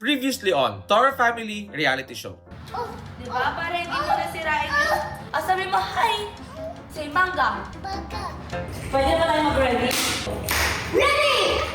Previously on Toro Family Reality Show. Oh, di ba? Para hindi mo nasirain yung... sabi mo, hi! Say, mangga. Pwede ba tayo mag-ready? Ready!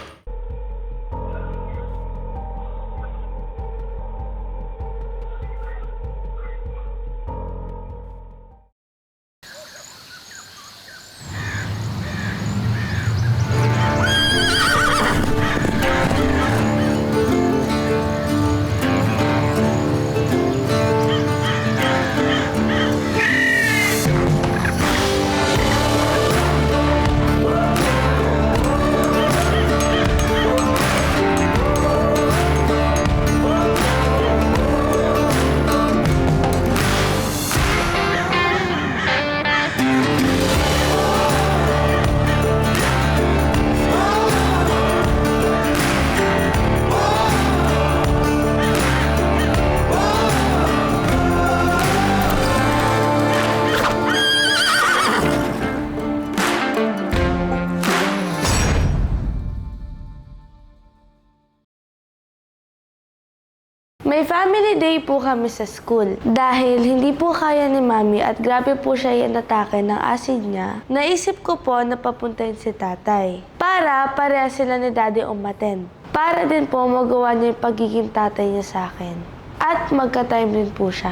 May family day po kami sa school. Dahil hindi po kaya ni Mami at grabe po siya inatake ng acid niya, naisip ko po na papuntahin si tatay. Para pareha sila ni Daddy umattend. Para din po magawa niya yung pagiging tatay niya sa akin. At magka-time din po siya.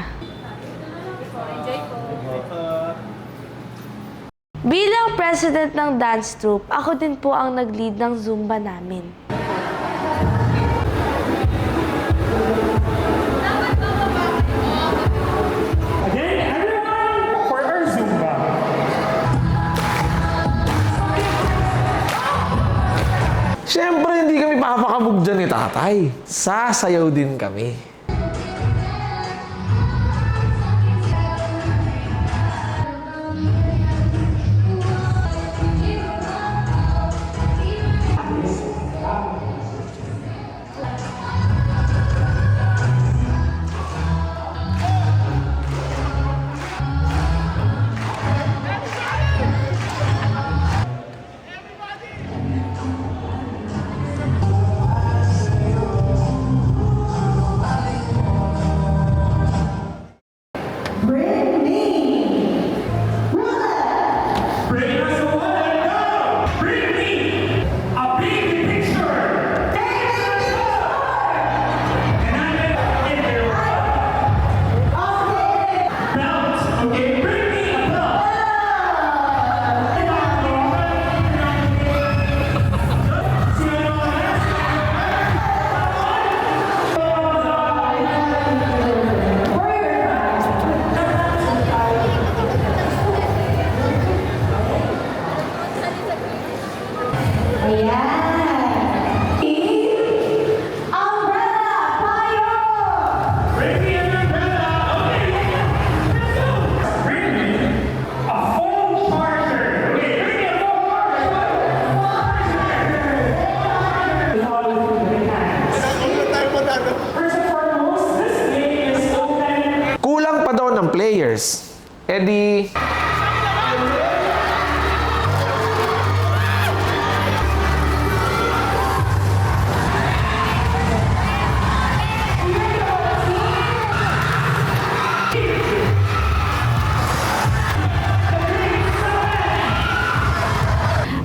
Bilang president ng dance troupe, ako din po ang nag-lead ng Zumba namin. Siyempre, hindi kami papakabog dyan ni tatay. Sasayaw din kami. Kulang pa daw ng players. E di...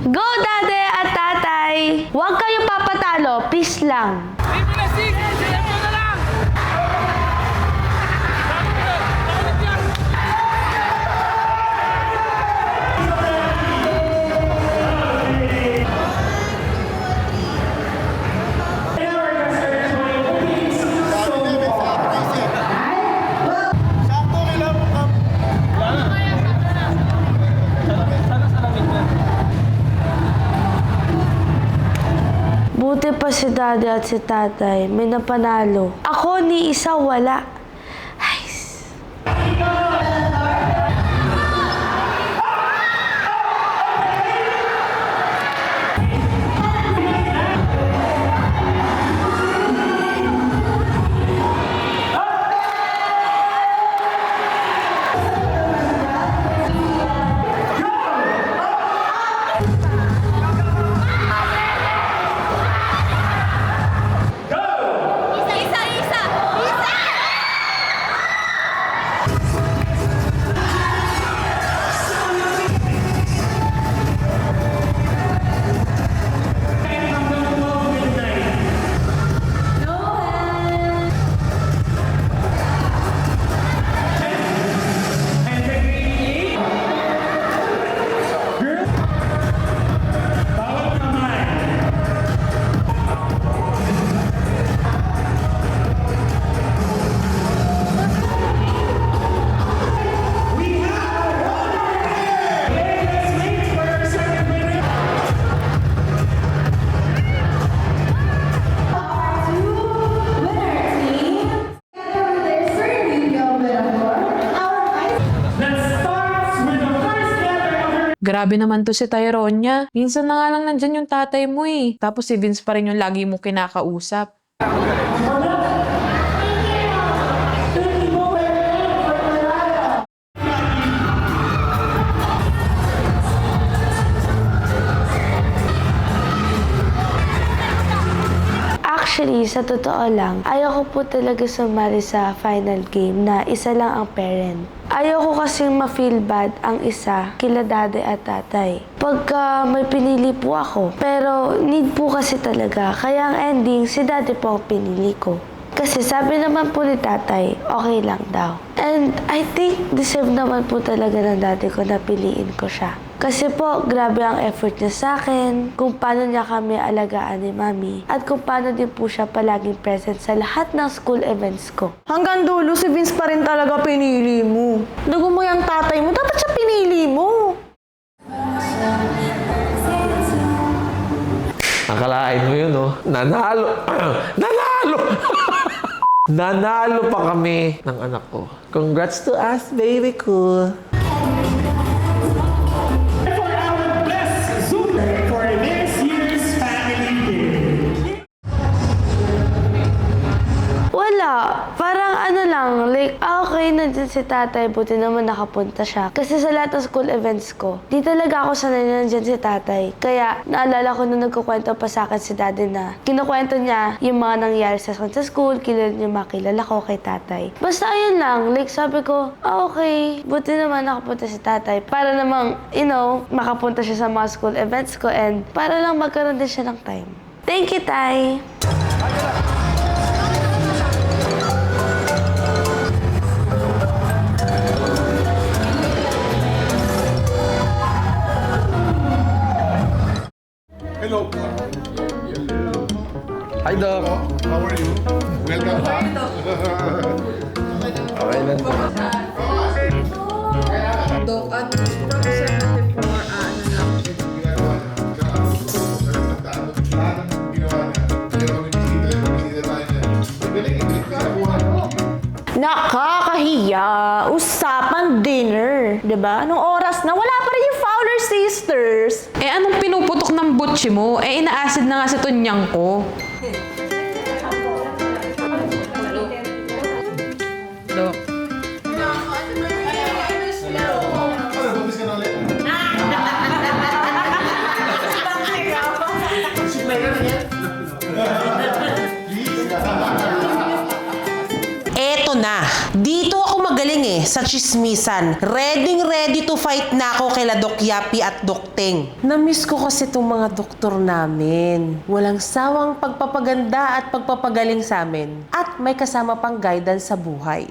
Go, Daddy at Tatay! Huwag kayong papatalo, peace lang. Buti pa si Daddy at si Tatay, may napanalo. Ako ni isa wala. Ay, Isa, Grabe naman to si Tyronia. Minsan na nga lang nandyan yung tatay mo eh. Tapos si Vince pa rin yung lagi mo kinakausap. Actually, sa totoo lang, ayaw ko po talaga sumali sa final game na isa lang ang parent. Ayaw ko kasing ma-feel bad ang isa kila daddy at tatay. Pagka may pinili po ako, pero need po kasi talaga. Kaya ang ending, si daddy po ang pinili ko. Kasi sabi naman po ni tatay, okay lang daw. And I think deserve naman po talaga ng daddy ko na piliin ko siya. Kasi po, grabe ang effort niya sa akin, kung paano niya kami alagaan ni mami, at kung paano din po siya palaging present sa lahat ng school events ko. Hanggang dulo, si Vince pa rin talaga pinili mo. Dugo mo yung tatay mo, dapat siya pinili mo. Akalain mo yun, no? Nanalo! Nanalo! Nanalo pa kami ng anak ko. Congrats to us, baby ko. For our best Zoomer for this year's Family Day. Wala. Parang ano lang, like, okay, nandyan si tatay, buti naman nakapunta siya. Kasi sa lahat ng school events ko, di talaga ako sanay na nandyan si tatay. Kaya, naalala ko nung nagkukwento pa sa akin si daddy na kinukwento niya yung mga nangyari sa school, kilala niya makilala ko kay tatay. Basta ayun lang, like sabi ko, okay, buti naman nakapunta si tatay. Para namang, you know, makapunta siya sa mga school events ko and para lang magkaroon din siya ng time. Thank you, Tay! Hello. Hi, Doc. How are you? Welcome back. Okay lang. Dok, at from 74, Ginagawa niya. Lahat ng ginawa niya. Kaya kami bisita tayo niya. Galing, pinakuha mo. Nakakahiya. Usapan dinner. 'Di ba? Anong oras na? Wala pa rin yung Fowler Sisters. Eh anong pinuputok ng butchi mo? Eh ina-acid na nga si Tunyang ko. Dok. Ano, bumis ka na ulit? Eto na. Dito ako magaling sa chismisan. Ready to fight na ako kila Doc Yapi at Doc Teng. Namiss ko kasi itong mga doktor namin. Walang sawang pagpapaganda at pagpapagaling sa amin. At may kasama pang guidance sa buhay.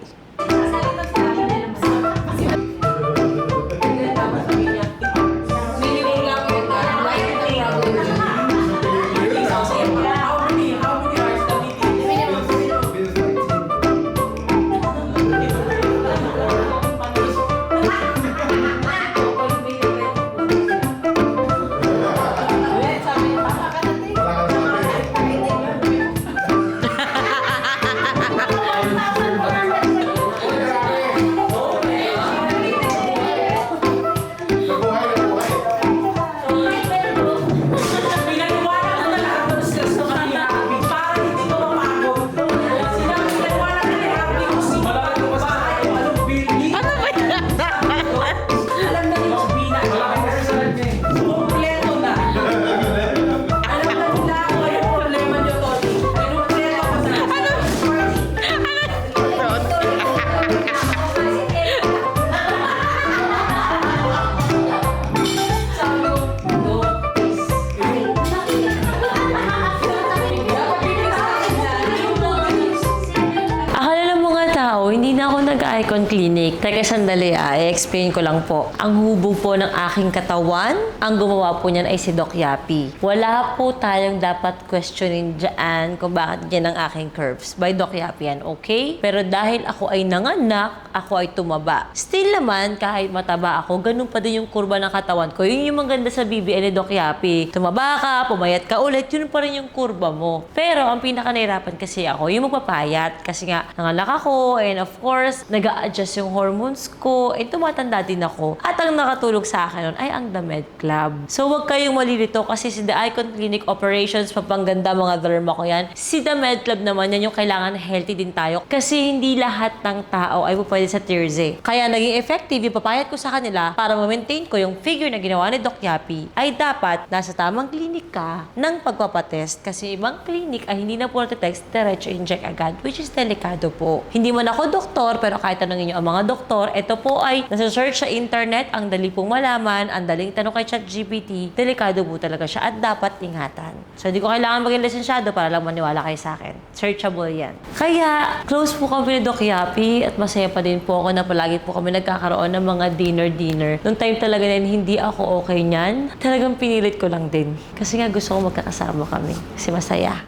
Icon Clinic. Teka sandali, i-explain ko lang po. Ang hubog po ng aking katawan, ang gumawa po niyan ay si Doc Yapi. Wala po tayong dapat questionin dyan kung bakit yan ang aking curves. By Doc Yapi yan, okay? Pero dahil ako ay nanganak, ako ay tumaba. Still naman, kahit mataba ako, ganun pa din yung kurba ng katawan ko. Yun yung maganda sa BBL ni Doc Yapi. Tumaba ka, pumayat ka ulit, yun pa rin yung kurba mo. Pero ang pinaka nahirapan kasi ako, yung magpapayat. Kasi nga, nanganak ako, and of course, Plus, nag-a-adjust yung hormones ko. Tumatanda din ako. At ang nakatulog sa akin nun ay ang The Med Club. So, huwag kayong malilito kasi si The Icon Clinic Operations, papangganda mga derma ko yan. Si The Med Club naman, yan yung kailangan healthy din tayo. Kasi hindi lahat ng tao ay pwede sa Tiers A. Kaya naging effective yung papayat ko sa kanila para ma-maintain ko yung figure na ginawa ni Doc Yapi ay dapat nasa tamang clinic ka ng pagpapatest kasi ibang clinic ay hindi na po natetest, diretso inject agad, which is delikado po. Hindi man ako doktor, pero kahit tanongin nyo ang mga doktor, ito po ay nasa search sa internet, ang dali pong malaman, ang daling tanong kay ChatGPT, delikado po talaga siya at dapat ingatan. So, hindi ko kailangan maging lisensyado para lang maniwala kayo sa akin. Searchable yan. Kaya, close po kami ni Doc Yapi at masaya pa din po ako na palagi po kami nagkakaroon ng mga dinner. Noong time talaga na hindi ako okay niyan, talagang pinilit ko lang din. Kasi nga gusto ko magkakasama kami. Kasi masaya.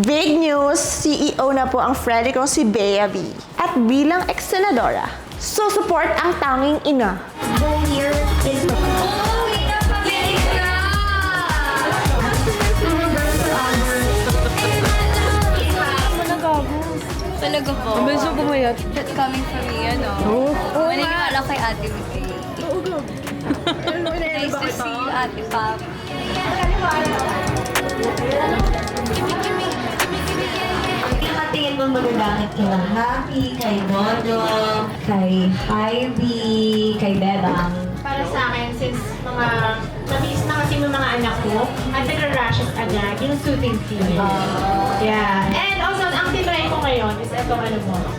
Big news! CEO na po ang Freddy kong si Bea B. At bilang ex-senadora, support ang tanging ina. Talaga po. Ang beso pumayat. That's coming from me, ano? Maniwala kay Ate Miguel. Nice to see you, Ate Pam. Nakatingin mong magagamit kila Happy, kay Dodo, kay Ivy, kay Bebang. Para sa akin, since mabilis na kasi yung mga anak ko, at nagra-rashes agad, yung soothing cream. Yeah. And also, ang tinry ko ngayon is itong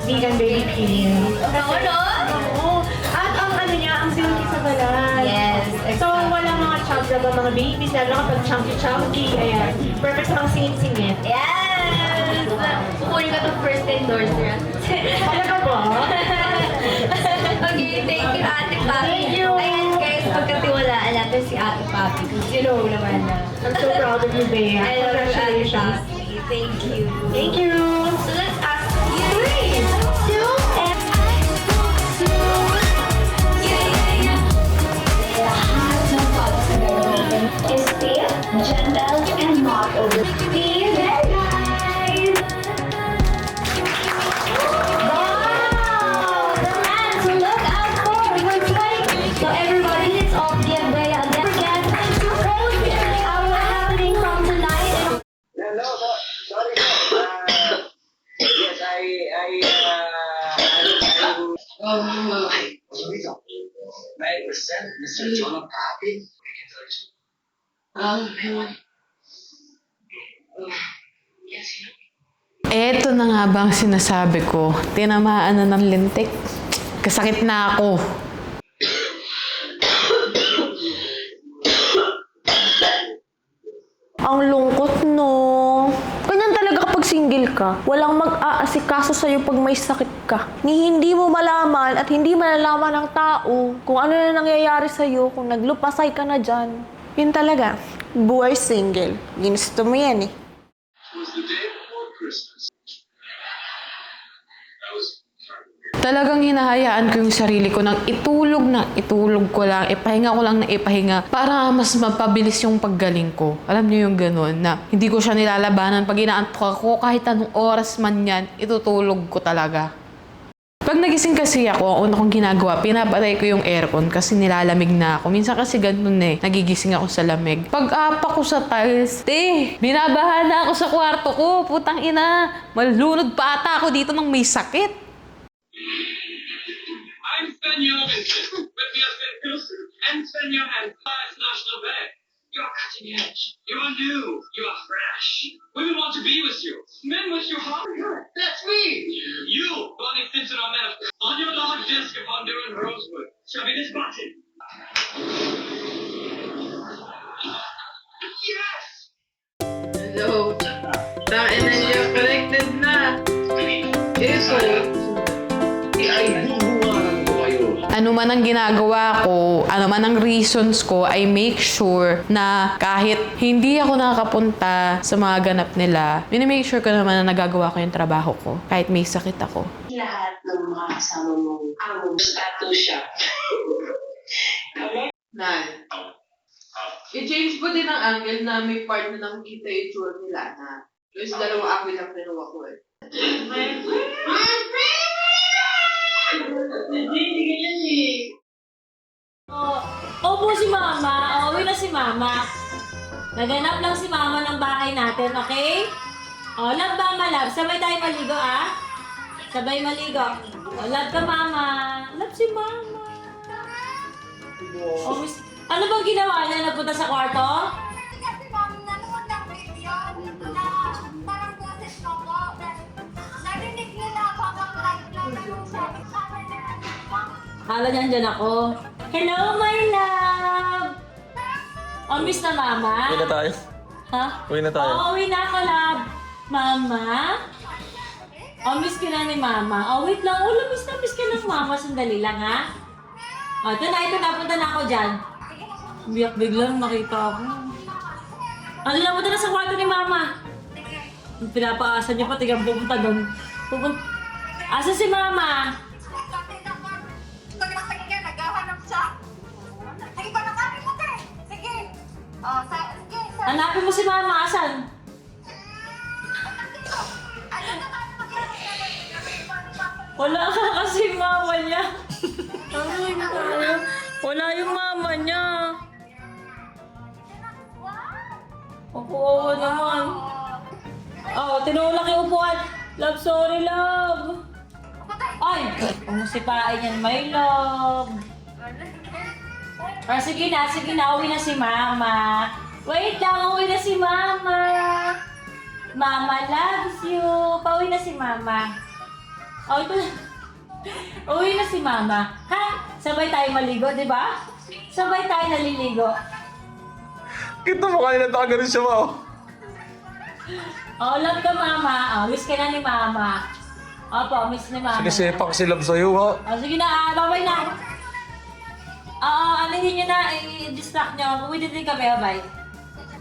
vegan baby cream. Oo. At ang niya, ang silky sa balat. Yes. So, walang mga chubs na mga babies, lalo kapag chunky. Ayan. Perfect sa pang singit-singit. Yes! Kukunin ka itong first endorser. Talaga ba? Okay, thank you, Ate Papi. Thank you. Ayan, guys, pagkatiwalaan natin si Ate Papi. You know naman na. I'm so proud of you, Bea. I love you, Ate Congratulations. Papi. Thank you. Thank you. So let's ask 3, 2, and... Is safe, gentle, and not over. See you there, guys! Wow! The man to look out for your 20. So everybody, let's all give Bea a big hand to host our happening from tonight. No, sorry. Yes, I present Mr. John Papi. Eto na nga ba ang sinasabi ko? Tinamaan na ng lintik. Kasakit na ako. Ang lungkot, no? Ganyan talaga kapag single ka. Walang mag-aasikaso sa'yo pag may sakit ka. Ni hindi mo malaman at hindi malalaman ng tao kung ano na nangyayari sa'yo kung naglupasay ka na dyan. Yun talaga. Buhay single. Ginusto mo yan eh. Talagang hinahayaan ko yung sarili ko ng itulog ko lang, ipahinga ko lang na ipahinga para mas mapabilis yung paggaling ko. Alam niyo yung gano'n na hindi ko siya nilalabanan. Pag inaantok ako, kahit anong oras man yan, itutulog ko talaga. Pag nagising kasi ako, ang una kong ginagawa, pinapatay ko yung aircon kasi nilalamig na ako. Minsan kasi ganun eh, nagigising ako sa lamig. Pag-apa ko sa tiles, binabaha na ako sa kwarto ko. Putang ina, malunod pa ata ako dito nang may sakit. I'm Sven Jorgensen with the Filter and Sven Johansson National Bank. You're cutting edge. You are new. You are fresh. Women want to be with you. Men wish you harder. That's me. You, one extension on that. On your large desk upon doing Rosewood, shall be this button. Yes! Hello. Tain na niyo, connected na. Eso. Ano man ang ginagawa ko, ano man ang reasons ko, I make sure na kahit hindi ako nakakapunta sa mga ganap nila, minimake sure ko naman na nagagawa ko yung trabaho ko, kahit may sakit ako. Lahat ng mga kasama mong among tattoo shop. I-change ko din ang angle na may part na nakikita yung itsura nila na. Yung dalawang angle lang kinuha ko eh. Opo si Mama. Uwi na si Mama. Naganap lang si Mama ng bahay natin, okay? Love Mama, love. Sabay tayo maligo, ah? Sabay maligo. Love ka, Mama. Love si Mama. Ano bang ginawa niya? Napunta sa kwarto? Kasi ma'am, nanood ng video na parang boses ko po. Narinig nila habang live lang nanood sabi sa akin na Kala niya andyan ako. Hello, my love! Miss na Mama? Uwi na tayo. Ha? Uwi na tayo. Uwi na ako, love. Mama? Miss ka na ni Mama. Wait lang. Miss ka ng Mama. Sandali lang, ha? Ito na. Punta na ako dyan. Biyak biglang nakita ako. Napunta na sa kwarto ni Mama. Pinapaasa niya pa, tigang pupunta doon. Asa si Mama? pag nakakinggan, naghahanap siya. Sige pa na kami mo, te. Sige. Sige. Hanapin mo si Mama. Asan? Wala ka kasi Mama niya. Wala yung Mama niya. Oo naman. Tinulak yung upuan. Love, sorry, love. Ay! Umusipain yan, my love. Sige na. Uwi na si Mama. Wait lang, uwi na si Mama. Mama loves you. Pauwi na si Mama. Ito na. Uwi na si Mama. Ha? Sabay tayo maligo, di ba? Sabay tayo naliligo. Kita mo kanina ito ganun siya mo. Love ka, Mama. Miss ka na ni Mama. Opo, miss ni Mama. Sinisepak si Love sa'yo, ha? Sige na, babay na. Alihin nyo na, i-distract nyo. Pumili din kami, bye.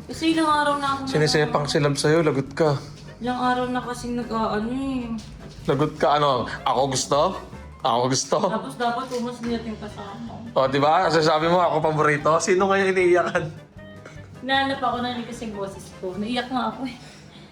Kasi ilang araw na ako Sinisepak si Love sa'yo, lagot ka. Ilang araw na kasing nag-ano. Lagot ka, ano? Ako gusto? Tapos dapat umas natin kasama. Di ba? Sasabi mo, ako paborito. Sino ngayon iniiyakan? Nahanap ako na kasing boses ko. Naiyak nga ako eh.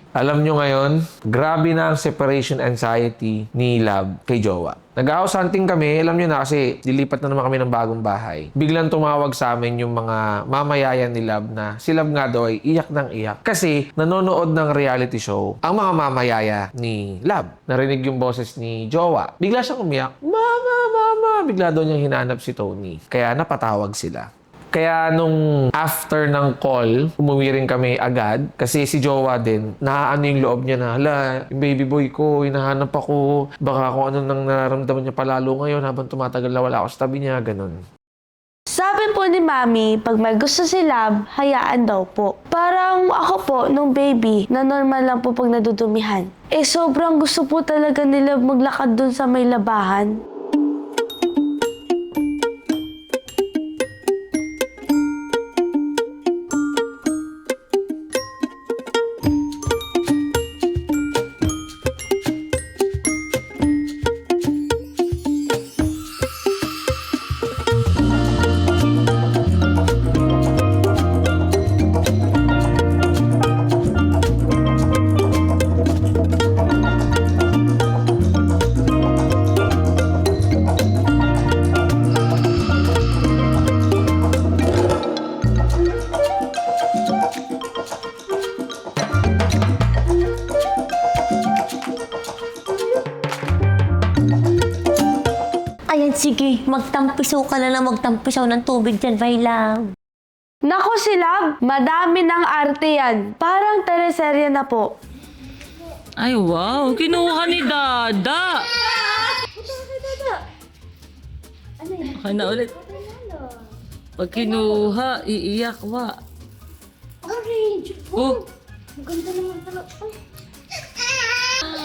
Alam nyo ngayon, grabe na ang separation anxiety ni Love kay Jowa. Nag-house hunting kami, alam nyo na kasi dilipat na naman kami ng bagong bahay. Biglang tumawag sa amin yung mga mamayayan ni Love na si Love nga daw ay iyak ng iyak. Kasi nanonood ng reality show ang mga mamayaya ni Love. Narinig yung boses ni Jowa. Bigla siyang umiyak, Mama! Bigla daw niyang hinanap si Tony. Kaya napatawag sila. Kaya nung after ng call, umuwi rin kami agad. Kasi si Jowa din, naaano yung loob niya na, hala, yung baby boy ko, hinahanap ako. Baka kung ano nang nararamdaman niya palalo ngayon habang tumatagal na wala ako sa tabi niya, ganun. Sabi po ni Mami, pag may gusto si Love, hayaan daw po. Parang ako po, nung baby, na normal lang po pag nadudumihan. Sobrang gusto po talaga ni Love maglakad dun sa may labahan. Sige, magtampisaw ka na magtampisaw ng tubig dyan, my love. Nako si Love, madami ng arte yan. Parang teleserye na po. Ay, wow. Kinuha ni Dada. Baka na ulit. Pag kinuha, iiyak, wa. Orange. Oh. Ang ganda naman talaga.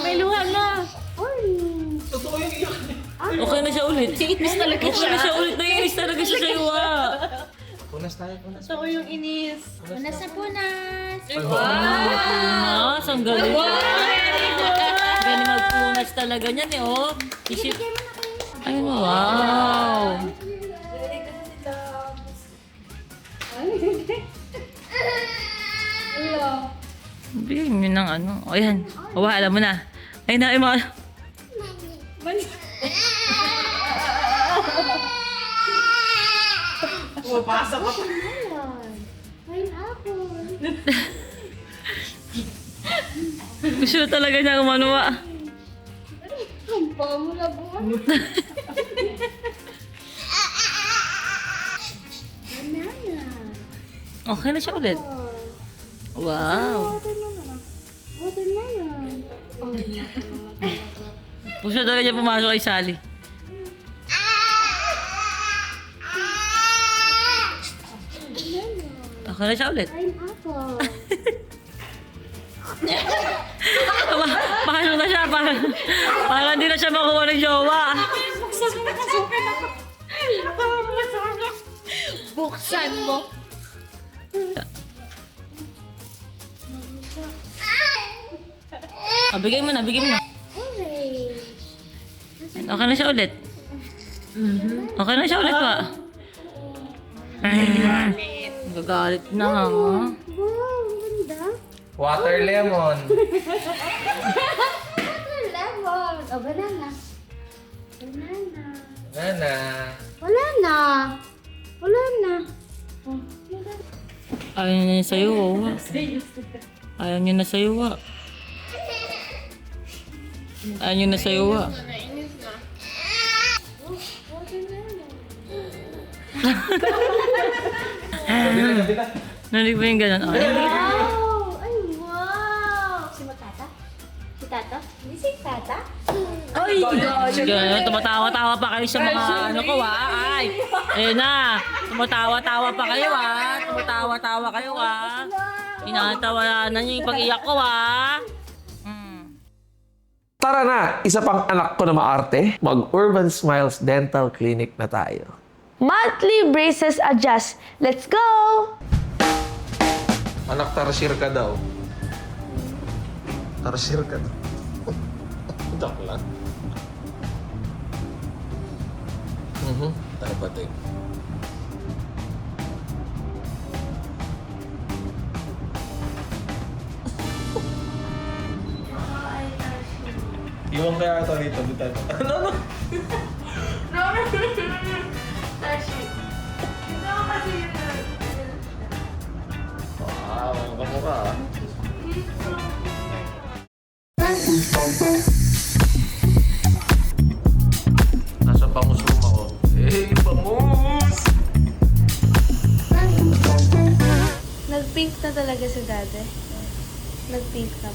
May luha na. Orange. Totoo yung iyak. Okay na siya ulit. Inis talaga siya. Okay na siya ulit. Naiinis talaga siya sa'yo, Punas tayo, punas. Gusto ko yung inis. Punas na punas. Punas. Ang galing. Galing magpunas talaga niyan eh, oh. Isip. Ay, wow. Bigay mo ng ano. O yan. O alam mo na. Ay na, mga... Pumapasa ka pa. Gusto talaga niya umanuwa. Okay na siya ulit. Wow. Gusto talaga niya pumasok kay Sally. Okay na siya ulit. Paano na siya? Parang hindi na siya makuha ng jowa. Buksan mo. Bigay mo na, bigay mo na. Okay na siya ulit. Okay na siya ulit pa. Gagalit na nga. Water lemon. Lemon. O, banana. Banana. Nana. Wala na. Wala na. Ayaw niya na sa'yo. Ayaw niya na sa'yo. Ayaw niya na sa'yo. Narinig ba yung gano'n? Wow! Ay, wow! Si Matata? Si Tata? Hindi si Tata? Ay, gano'n, tumatawa-tawa pa kayo sa mga ano ko, Ay, ayun na. Tumatawa-tawa pa kayo, Tumatawa-tawa kayo, Tinatawa na niyo yung pag-iyak ko, Tara na, isa pang anak ko na maarte. Mag-Urban Smiles Dental Clinic na tayo. Monthly braces adjust. Let's go! Anak, tarsier ka daw. Tarsier ka daw. Joke lang. Tayo pati. Iwan kaya ito dito. Ano? Wow, ang kamukha Nasa bangus room ako. Bangus! Nag-pink na talaga si Dade. Nag-pink na.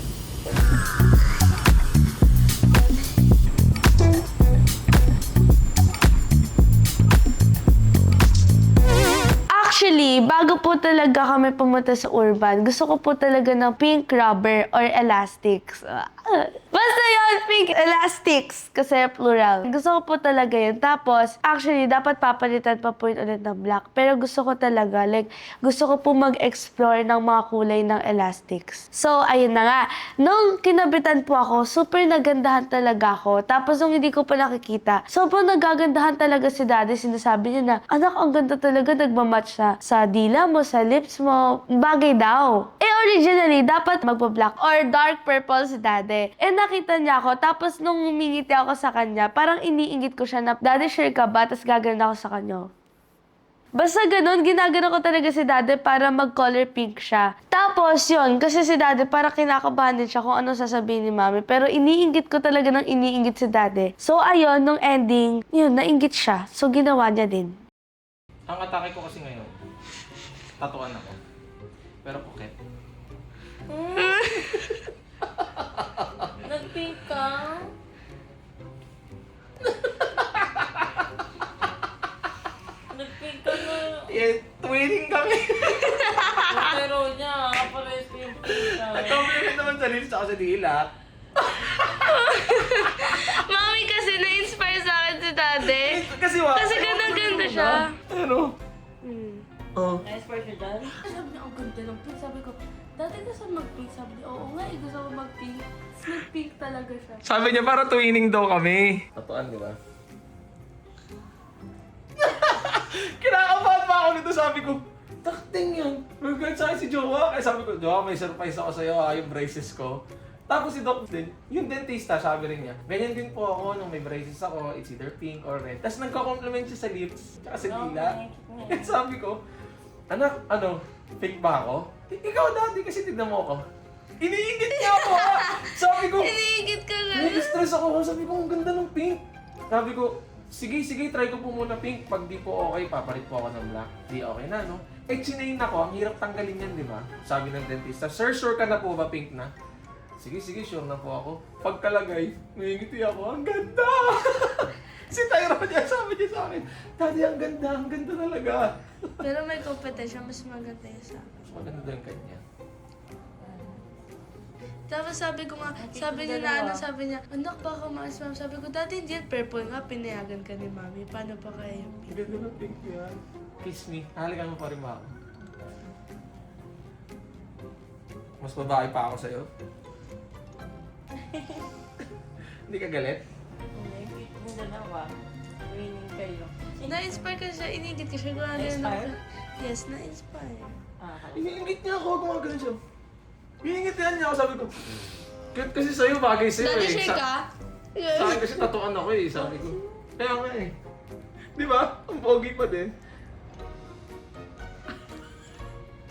Actually, bago po talaga kami pumunta sa Urban, gusto ko po talaga ng pink rubber or elastics. Basta yun, pink elastics. Kasi plural. Gusto ko po talaga yun. Tapos, actually, dapat papalitan pa po yun ulit ng black. Pero gusto ko talaga, gusto ko po mag-explore ng mga kulay ng elastics. So, ayun na nga. Nung kinabitan po ako, super nagandahan talaga ako. Tapos, nung hindi ko pa nakikita, sobrang nagagandahan talaga si Daddy. Sinasabi niya na, anak, ang ganda talaga, nagmamatch sa dila mo, sa lips mo. Bagay daw. Originally, dapat magpa-black or dark purple si Daddy. Nakita niya ako, tapos nung humingiti ako sa kanya, parang iniinggit ko siya na, Daddy, sure ka ba? Tapos gagawin ako sa kanya. Basta ganun, ginagano ko talaga si Daddy para mag-color pink siya. Tapos yun, kasi si Daddy parang kinakabahan din siya kung ano sasabihin ni Mami. Pero iniinggit ko talaga ng iniinggit si Daddy. So ayun, nung ending, yun, nainggit siya. So ginawa niya din. Ang atake ko kasi ngayon, tatuan ako. Pero pocket. Nag-pink ka? Nag-pink ka na. Twinning kami. Pero niya, pares yung pink ka. Compliment naman sa lips ako sa dila. Mami, kasi na-inspire sa akin si Daddy. Kasi ganda-ganda siya. Ano? Na-inspire siya dyan? Sabi niya, ang ganda ng pink. Sabi ko, dati gusto mag-pink. Sabi niya, oo nga, gusto ko mag-pink. Nag-pink talaga siya. Sabi niya para twinning daw kami. Tatuan, di ba? Kinakabahan pa ako nito, sabi ko. Takting yun. Nag-guide sa akin si Jowa. Kaya sabi ko, Jowa, may surprise ako sa'yo, yung braces ko. Tapos si Doc din, yung dentista, sabi rin niya, ganyan din po ako nung may braces ako, it's either pink or red. Tapos nagka-compliment siya sa lips, tsaka sa dila. At sabi ko, anak, fake ba ako? Ikaw dati kasi tignan mo ako. Iniingit niya ako ha! Sabi ko, Iniigit ka lang. nag-stress ako. Sabi ko, ang ganda ng pink. Sabi ko, sige, try ko po muna pink. Pag di po okay, papalit po ako ng black. Di okay na, no? Eh, chinayin ako, ang hirap tanggalin yan, di ba? Sabi ng dentista, sir, sure ka na po ba pink na? Sige, sure na po ako. Pagkalagay, ngingiti ako, ang ganda! Si Tyron niya, sabi niya sa akin, Daddy, ang ganda talaga. Pero may competition, mas maganda yun sa akin. Mas maganda daw yung kanya. Tapos sabi ko nga, sabi niya, anak, baka maas ma'am. Sabi ko, dati hindi yan purple nga, pinayagan ka ni mami. Paano pa kaya yung Ang ganda ng pink yan. Kiss me, halikan mo pa rin ba ako? Mas babae pa ako sa'yo. Hindi ka galit? Yung dalawa, winning kayo. Na-inspire ka siya, inigit ka siya. Na-inspire? Yes, na-inspire. Iniingit niya ako, gumagano siya. Iniingitihan niya ako, sabi ko. Cute kasi sa'yo, bagay sa'yo Dati eh. siya ka? Sa akin kasi tatuan ako eh, sabi ko. Kaya nga eh. Di ba? Ang pogi pa din.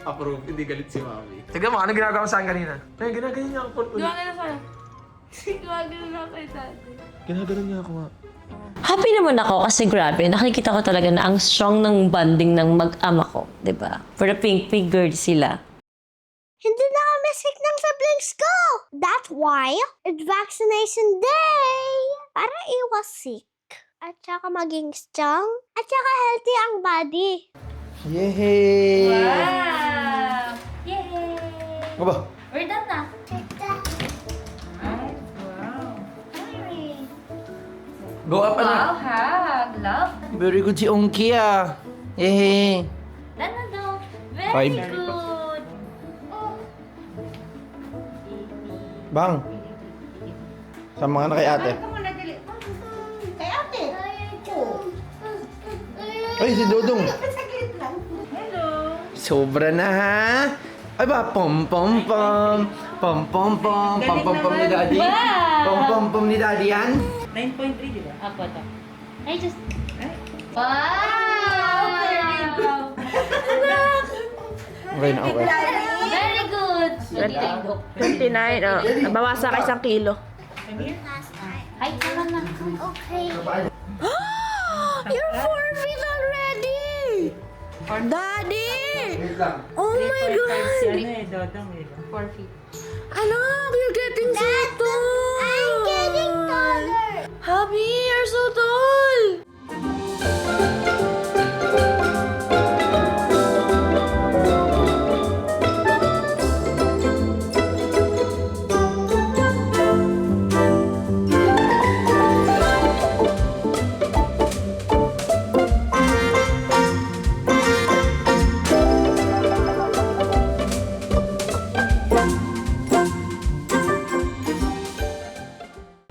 Approve, hindi galit si mami. Tignan mo, ano ginagawa mo sa akin kanina? Ay, ginaganyan niya ako. Gumagano sa'yo. Gumagano na kay dati. Ginaganon niya ako nga. Happy naman ako kasi grabe, nakikita ko talaga na ang strong ng bonding ng mag-ama ko, di ba? For the pink girl sila. Hindi na kami sick ng siblings ko. That's why it's vaccination day. Para iwas sick. At saka maging strong. At saka healthy ang body. Yehey! Wow! Yay! Ano ba? We're done na. Go up, anak. Wow, hug. Love. Very good si Ongki ah. Yehey! Done na daw. Very Five. good. Bang! Sama ka na kay ate. Kay ate. Ay, si Dodong. Saglit lang. Hello. Sobra na ha. Ay ba, pom pom pom. Pom pom pom. Pom pom pom ni Daddy. Pom pom pom ni Daddy yan. 9.3, di ba? Apo to. I just... Wow! Okay na, okay. Very good. Hindi na yung book. 29, nabawasan ka 1 kilo. Ay, tama na. Okay. You're 4 feet already! Daddy! Wait lang. Oh my God! Dodong 4 feet. Anak, you're getting so tall! I'm getting taller. Happy, you're so tall!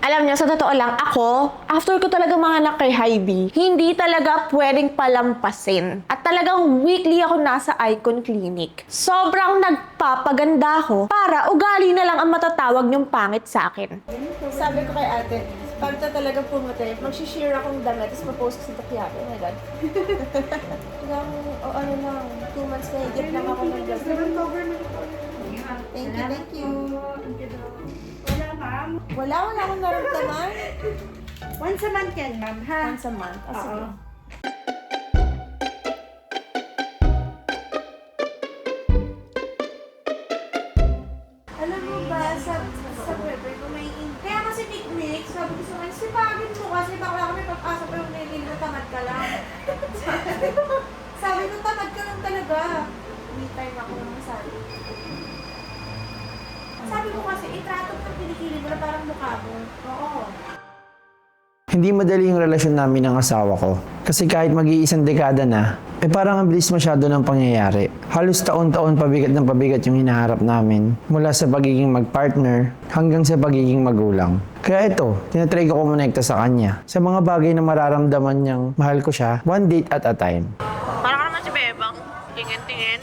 Alam niyo, sa totoo lang, ako, after ko talaga manganak kay Hybe, hindi talaga pwedeng palampasin. At talagang weekly ako nasa Icon Clinic. Sobrang nagpapaganda ako para ugali na lang ang matatawag niyong pangit sa akin. Sabi ko kay ate, pag ito talaga pumatay, mag-share akong damit, tapos ma-post ko sa Tokyabe. Oh my God. ano lang, 2 months na higit lang ako nag-vlog. Thank you. Wala akong naramdaman. Once a month yan, ma'am, ha? Once a month. Oh, sige. Alam mo ba, sa Weber ko may kaya kasi picnic, sabi ko sa kanya, sipagin mo kasi bakla kami pag-asa pa yung nilin na tamad ka lang. sabi ko, tamad ka lang talaga. Me time ako naman sabi. Sabi ko kasi, itrato mo ng kilikili mo na parang mukha mo. Oo. Hindi madali yung relasyon namin ng asawa ko. Kasi kahit mag-iisang dekada na, parang ang bilis masyado ng pangyayari. Halos taon-taon pabigat ng pabigat yung hinaharap namin. Mula sa pagiging mag-partner hanggang sa pagiging magulang. Kaya ito, tinatry ko kumonekta sa kanya. Sa mga bagay na mararamdaman niyang mahal ko siya, one date at a time. Parang naman si Bebang. Tingin-tingin.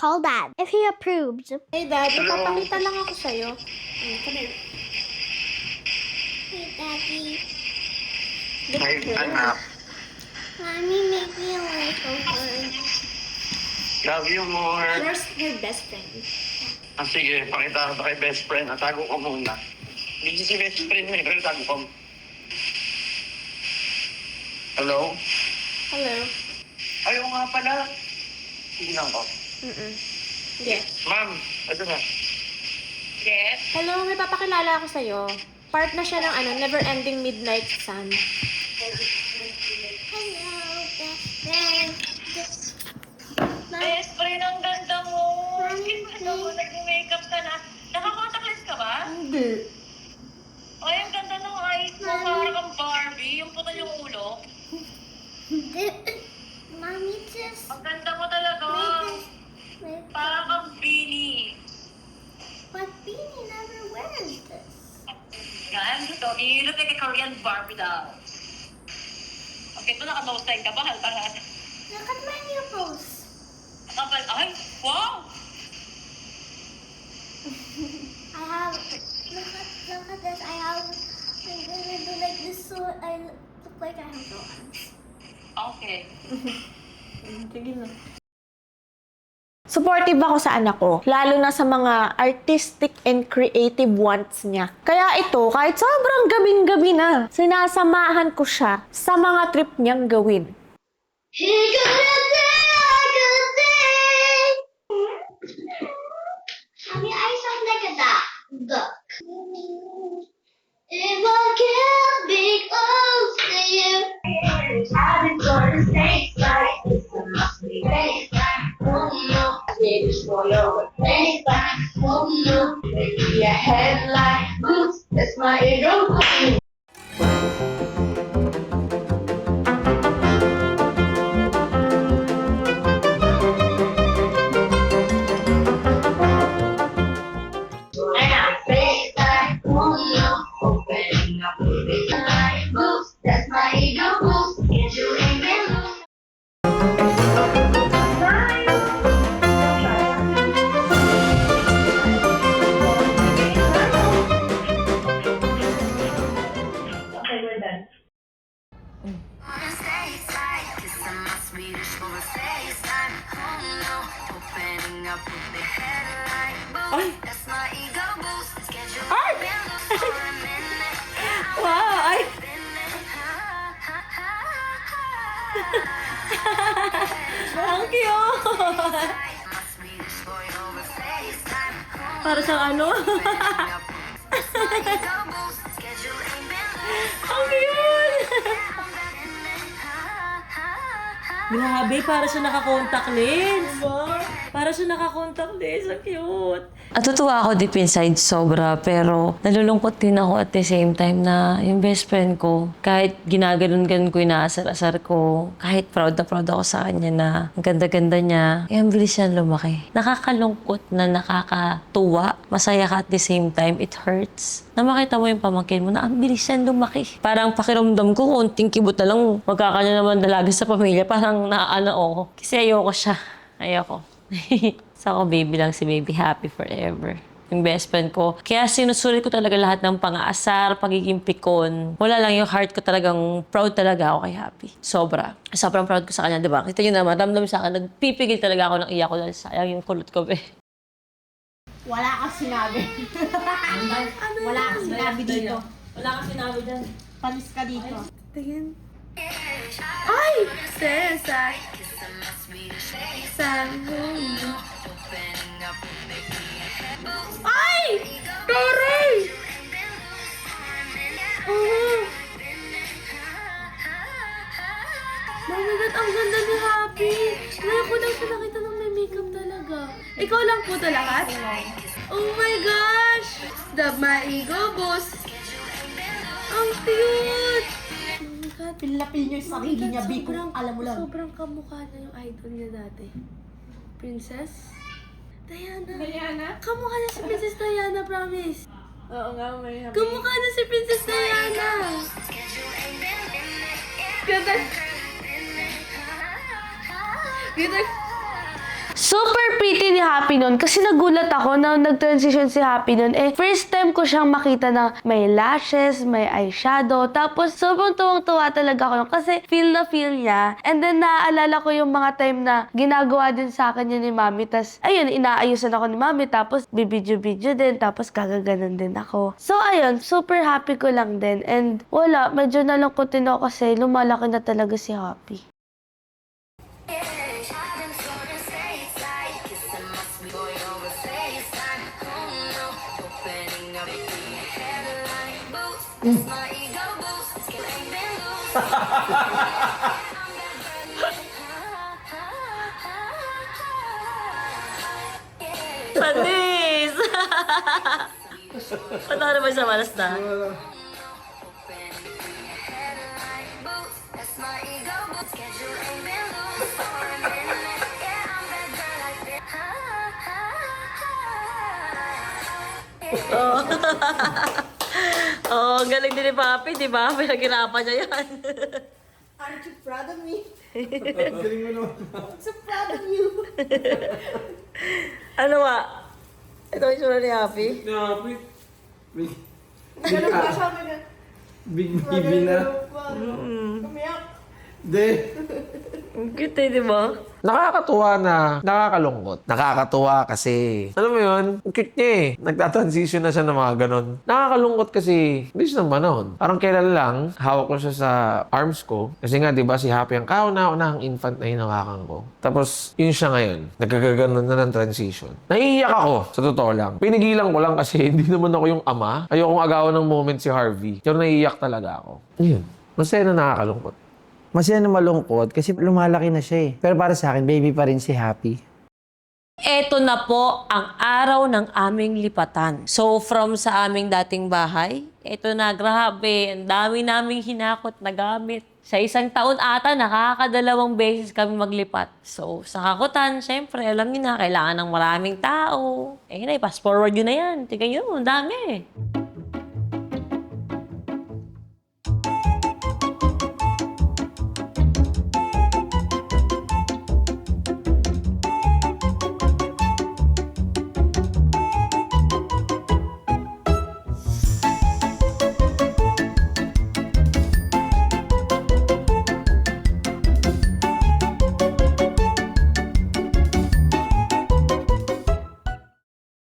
call Dad if he approves. Hey, Dad, ipapakita lang ako sa'yo. Come here. Hey, Daddy. Ay, anak. Mommy made me a makeover. Love you more. Where's your best friend? Sige, pakita ko kay best friend. Tago ko muna. Hindi si best friend mo, pero tago ko. Hello? Hello. Ayaw nga pala. Sige lang ko. Yes. Ma'am, ito na. Yes? Hello, may papakilala ako sa'yo. Part na siya ng Never-Ending Midnight Sun. Hello, best friend. Best friend, ang ganda mo. Ano mo, nag-makeup ka na. Nakakontact lens ka ba? Hindi. Ay, ang ganda ng eyes mo. Parang kang Barbie. Yung puto yung ulo. Mommy just... Ang ganda mo talaga. Parang kang Beanie. But Beanie never wears this. Yan, gusto. You look like a Korean Barbie doll. Okay, ito naka-nose ka ba? Halparan. Look at my nipples. Ay, wow! I have... Look at this. I'm gonna do like this so I look like I have dogs. Okay. Supportive ako sa anak ko, lalo na sa mga artistic and creative wants niya. Kaya ito, kahit sobrang gabing-gabi na, sinasamahan ko siya sa mga trip niyang gawin. Mommy, I sound like a duck. If I can't be close to you, I've been going to stay like this. I must be baseline. Oh no, baby, spoil your baseline. Oh no, baby, your headlight boots. That's my ego. That's my ego boost. Get you in the Okay, we're done. Ay! Ay! Wow! Ay! Ang cute! Para siyang ano? Ang cute! Grabe, para siya naka-contact lens. Para siya naka-contact lens. Ang cute. Natutuwa ako deep inside sobra, pero nalulungkot din ako at the same time na yung best friend ko, kahit ginaganon-ganon ko, inaasar-asar ko, kahit proud na proud ako sa kanya na ang ganda-ganda niya, ang bilis niya lumaki. Nakakalungkot na nakakatuwa, masaya ka at the same time, it hurts. Na makita mo yung pamangkin mo na ang bilis niya lumaki. Parang pakiramdam ko, konting kibot na lang, magkakanya naman dalaga sa pamilya, parang naaano ako. Kasi ayoko siya. Ayoko. So ako, baby lang si baby, happy forever. Yung best friend ko. Kaya sinusulit ko talaga lahat ng pang-aasar, pagiging pikon. Wala lang yung heart ko talagang proud talaga ako kay Happy. Sobra. Sobrang proud ko sa kanya, di ba? Kita nyo naman, ramdam sa akin, nagpipigil talaga ako ng iyak ko dahil sayang yung kulot ko, be. Wala kang sinabi. Wala kang sinabi dito. Wala kang sinabi dyan. Panis ka dito. Tingin. Ay! Cesar! Sa mundo. Ay! Taray! Oh! Mami, ba't ang ganda ni Happy? Ngayon ko lang siya nakita ng may makeup talaga. Ikaw lang po ito lahat? Oh my gosh! Dab my ego, boss! Ang cute! Pil-na-pil niyo yung sarili niya, Biko. Alam mo lang. Sobrang kamukha na yung idol niya dati. Princess Diana. Diana? Kamukha na si Princess Diana, promise. Oo nga, may Kamukha na si Princess Diana. Ganda. Ganda. Super pretty ni Happy nun kasi nagulat ako na nag-transition si Happy nun. First time ko siyang makita na may lashes, may eyeshadow. Tapos sobrang tuwang-tuwa talaga ako nun kasi feel niya. And then naaalala ko yung mga time na ginagawa din sa akin yun ni Mami. Tapos ayun, inaayusan ako ni Mami. Tapos bibidyo-bidyo din. Tapos gagaganon din ako. So ayun, super happy ko lang din. And wala, medyo nalungkotin ako kasi lumalaki na talaga si Happy. Panis! Patawa naman sa malas na. Oh. Oh, galing din ni Papi, di ba? Pinaghirapan niya yan. Aren't you proud of me? Galing mo naman. I'm so proud of you. Ano ba? Ito yung sura ni Happy. Happy. Ganun ba siya? Big baby na. Umiyak. De. Ang cute eh, di ba? Nakakatuwa na nakakalungkot. Nakakatuwa kasi, alam mo yun, ang cute niya eh. Nagtatransition na siya ng mga ganon. Nakakalungkot kasi, hindi siya ng manahon. Parang kailan lang, hawak ko siya sa arms ko. Kasi nga, di ba, si Happy ang kauna-unahang infant na hinawakan ko. Tapos, yun siya ngayon. Nagkagaganon na ng transition. Naiiyak ako, sa totoo lang. Pinigilan ko lang kasi hindi naman ako yung ama. Ayokong agawan ng moment si Harvey. Pero naiiyak talaga ako. Yun. Masaya na nakakalungkot. Masaya na malungkot kasi lumalaki na siya eh. Pero para sa akin, baby pa rin si Happy. Eto na po ang araw ng aming lipatan. So, from sa aming dating bahay, eto na, grabe, ang dami naming hinakot na gamit. Sa isang taon ata, nakakadalawang beses kami maglipat. So, sa kakutan, syempre, alam niyo na, kailangan ng maraming tao. Na, fast forward yun na yan. Tingnan nyo, ang dami.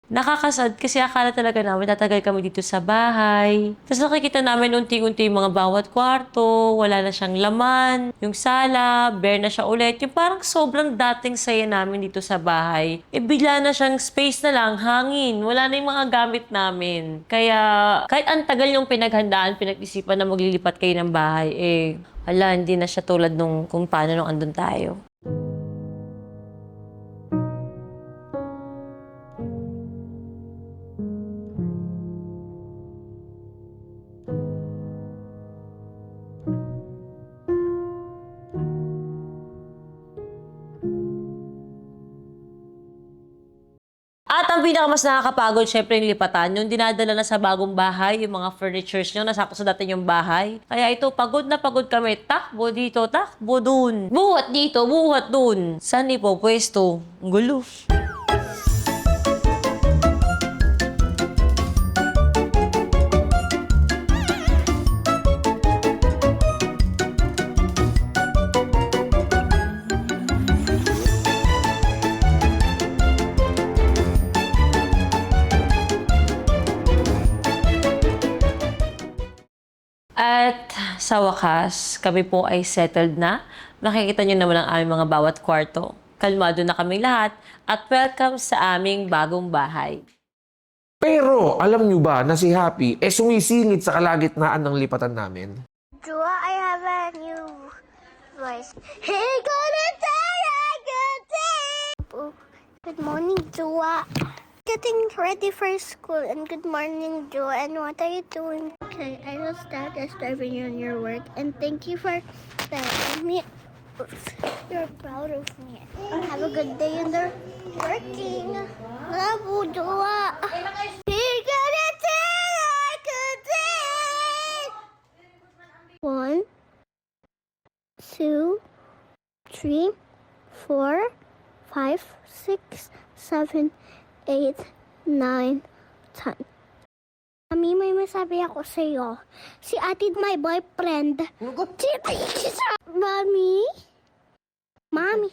Nakakasad kasi akala talaga namin tatagal kami dito sa bahay. Tapos nakikita namin unti-unti yung mga bawat kwarto, wala na siyang laman, yung sala, bare na siya ulit. Yung parang sobrang dating saya namin dito sa bahay. Bigla na siyang space na lang, hangin, wala na yung mga gamit namin. Kaya kahit ang tagal yung pinaghandaan, pinag-isipan na maglilipat kayo ng bahay, hala, hindi na siya tulad nung kung paano nung andun tayo. At ang pinakamas nakakapagod, syempre yung lipatan. Yung dinadala na sa bagong bahay, yung mga furnitures nyo, nasakto sa dati yung bahay. Kaya ito, pagod na pagod kami. Takbo dito, takbo dun. Buhat dito, buhat dun. Saan po pwesto? Ang gulo. At sa wakas, kami po ay settled na. Nakikita nyo naman ang aming mga bawat kwarto. Kalmado na kami lahat at welcome sa aming bagong bahay. Pero, alam nyo ba na si Happy sumisingit sa kalagitnaan ng lipatan namin? Dua, I have a new voice. Hey, good day, good day. Good morning, Dua. Getting ready for school, and good morning, Joe. And what are you doing? Okay, I will start disturbing you on your work, and thank you for telling me. You're proud of me. Have a good day in the working. Love you, Joa. You're gonna take like a day. 1, 2, 3, 4, 5, 6, 7, 8, 9, 10. Mami, may masabi ako sa'yo. Si Atid, my boyfriend. Mami? Mami?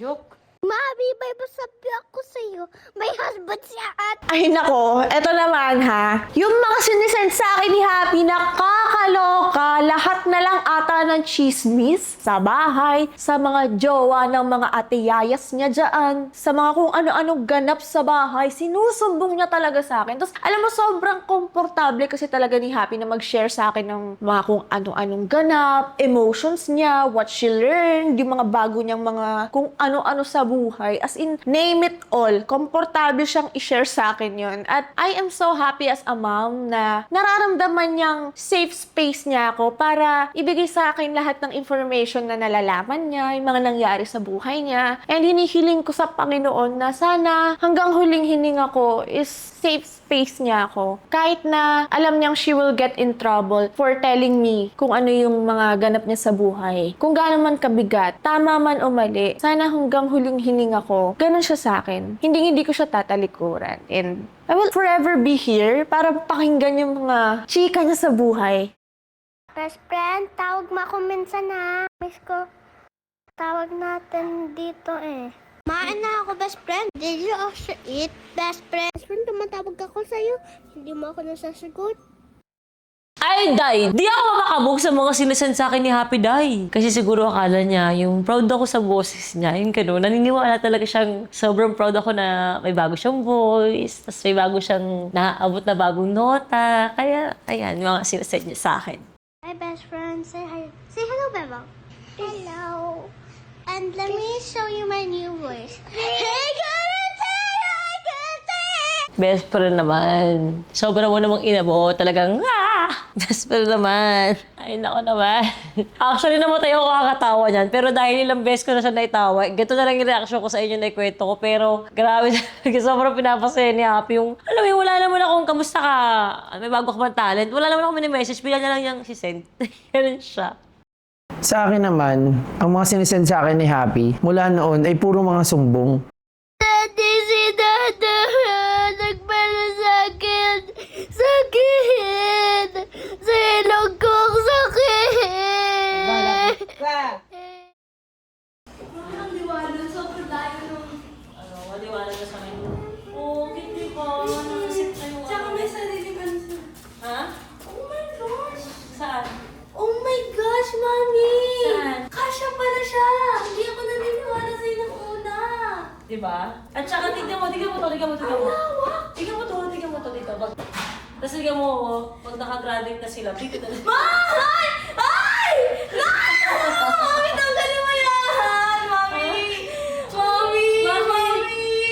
Mami, may masabi ako sa'yo. May husband si Atid. Ay nako, eto naman ha. Yung mga sinisend sa akin ni Happy, nakakaloka. Lahat na lang ata ng chismis sa bahay, sa mga jowa ng mga atiyayas niya dyan, sa mga kung ano-anong ganap sa bahay. Sinusumbong niya talaga sa akin. Tapos, alam mo, sobrang komportable kasi talaga ni Happy na mag-share sa akin ng mga kung ano-anong ganap, emotions niya, what she learned, yung mga bago niyang mga kung ano-ano sa buhay. As in, name it all. Komportable siyang i-share sa akin yon. At I am so happy as a mom na nararamdaman niyang safe space niya ako para ibigay sa akin lahat ng information na nalalaman niya, yung mga nangyari sa buhay niya. And hinihiling ko sa Panginoon na sana hanggang huling hininga ko is safe space niya ako. Kahit na alam niyang she will get in trouble for telling me kung ano yung mga ganap niya sa buhay. Kung gaano man kabigat, tama man o mali, sana hanggang huling hininga ko, ganun siya sa akin. Hindi ko siya tatalikuran. And I will forever be here para pakinggan yung mga chika niya sa buhay. Best friend, tawag mo ako minsan ha. Miss ko. Tawag natin dito eh. Maan na ako, best friend. Did you also eat, best friend? Best friend, tumatawag ako sa'yo. Hindi mo ako nasasagot. Ay, Day! Di ako makakabog sa mga sinesend sa akin ni Happy Day. Kasi siguro akala niya, yung proud ako sa boses niya, yung gano'n. Naniniwala talaga siyang sobrang proud ako na may bago siyang voice, tapos may bago siyang naaabot na bagong nota. Kaya, ayan, yung mga sinesend niya sa akin. Hi, best friend. Say hi. Say hello, Beba. Hello. And let me show you my new voice. Hey, Best friend naman. Sobra mo namang inabo. Talagang, best friend naman. Ay, nako naman. Actually, namatay ako kakatawa niyan. Pero dahil ilang beses ko na siya naitawa, ganito na lang yung reaction ko sa inyo na ikwento ko. Pero, grabe talaga. Sobrang pinapasaya ni Happy yung, alam mo, wala naman akong kamusta ka. May bago ka bang talent. Wala naman ako mini-message. Bila niya lang yung si-send. Ganun siya. Sa akin naman, ang mga sinisend sa akin ni Happy, mula noon ay puro mga sumbong. Daddy, si Dada. Nagpala sa akin. Sakit. Sa ilong ko sakit. Ang liwanag, sobrang layo nung... Maliwanag na sa akin. Oo, hindi pa. Nakasip na yung... Tsaka may sarili ka na siya. Ha? Oh my gosh! Saan? Oh my gosh, Mami! Saan? Kasya pala siya! Hindi ako naniniwala sa'yo ng una. Diba? At saka tignan mo to. Tignan mo to dito. Tapos tignan mo, pag nakagraduate na sila, dito na. Ay! Ay! Mami, tanggalin mo yan! Mami!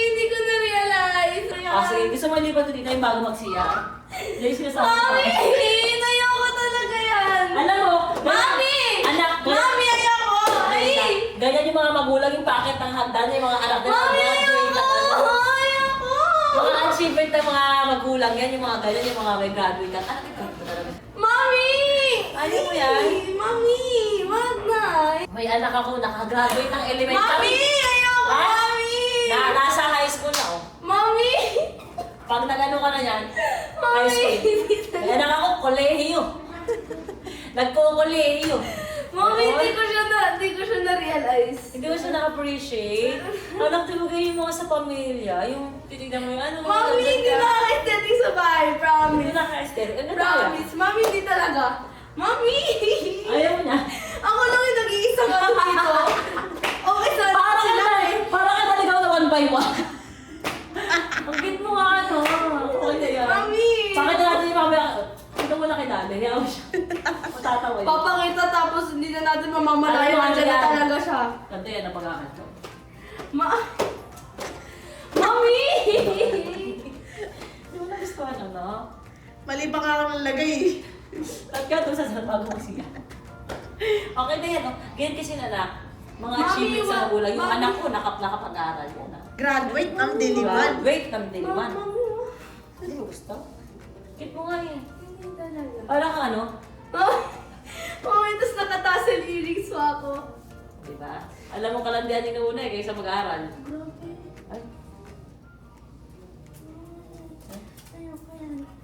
Hindi ko na-realize. Sige, gusto mo lipat dito yung bago magsiya. Yan yung sinasabi ko. Mami! Ayoko talaga yan! Alam mo, Mami! Anak, Mami, ayoko! Ay! Ganyan yung mga magulang yung packet ng hagdan, yung mga anak nila. Mami, ayoko! Ayoko! Mga achievement ng mga magulang, yan yung mga ganyan, yung mga may graduate ka. Ano ito talaga? Mami! Ayaw mo yan? Mami! Wag na! May anak ako nakagraduate ng elementary. Mami! Ayoko! Ha? Mami! Nasa high school na, oh. Mami! Pag nagano ka na yan, Mami! high school. May anak ako, kolehiyo. Nagko-kolehiyo. Mami, hindi ko siya na-realize. Hindi ko siya na-appreciate. Anak, tulugay yung mga sa pamilya. Yung titignan mo yung ano. Mami, hindi nakaka-aesthetic sa bahay. Promise. Hindi naka-aesthetic. Ano Promise. Mami, hindi talaga. Mami! Ayaw mo niya. Ako lang yung nag-iisang ano dito. Okay, sana sila eh. Parang ka talaga na 1 by 1. Ang cute mo nga, ano. Okay na yan. Mami! Pakita natin yung mamaya. Ito mo na kay Dali. Ayaw mo siya. Matatawa yun. Papakita tapos hindi na natin mamamalayan. Diyan na talaga siya. Ganto yan ang pagkakat ko. Mami! Hindi mo nagustuhan, ano? Mali pa nga ako nalagay eh. Ba't ka ito sa bago siya? Okay na yan, no? Ganyan kasi na mga achievements sa magulang. Yung anak ko, nakapag-aral yun. Graduate ng diliman. Graduate ng diliman. Hindi mo gusto? Kit mo nga eh. Parang ka ano? Mami, tapos nakataas yung earrings mo ako. Diba? Alam mo kalandian yung una eh, kaysa mag-aaral. Grabe.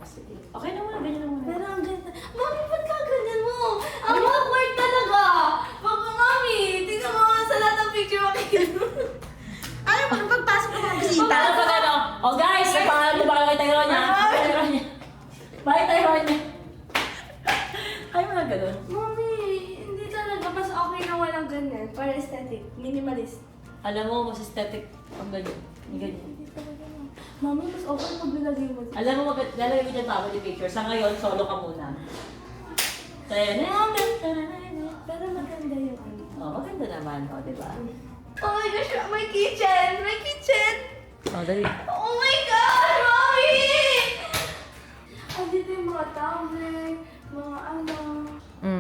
Sige. Okay na muna, ganyan na muna. Pero ang ganda. Mami, ba't ka ganyan mo? Ang awkward talaga. Baka, Mami, tingnan mo sa lahat ng picture mo. Ayaw mo nang pagpasok ng mga bisita. Paano pag ano? Oh guys, may pangalan mo ba kayo kay Tyronia? Bakit Tyronia? Ayaw mo na ganun. Mami, hindi talaga. Mas okay na walang ganyan. Para aesthetic. Minimalist. Alam mo, mas aesthetic ang ganyan. Ganyan. Hindi talaga. Mami, mas okay pag nilagay mo. Alam mo, lalagay ko dyan family picture. Sa ngayon, solo ka muna. Pero maganda yung ano. Oh, maganda naman, oh, di ba? Oh my gosh, may kitchen! May kitchen! Oh, dali. Oh my gosh, Mami! Andito yung mga tumbler, mga ano.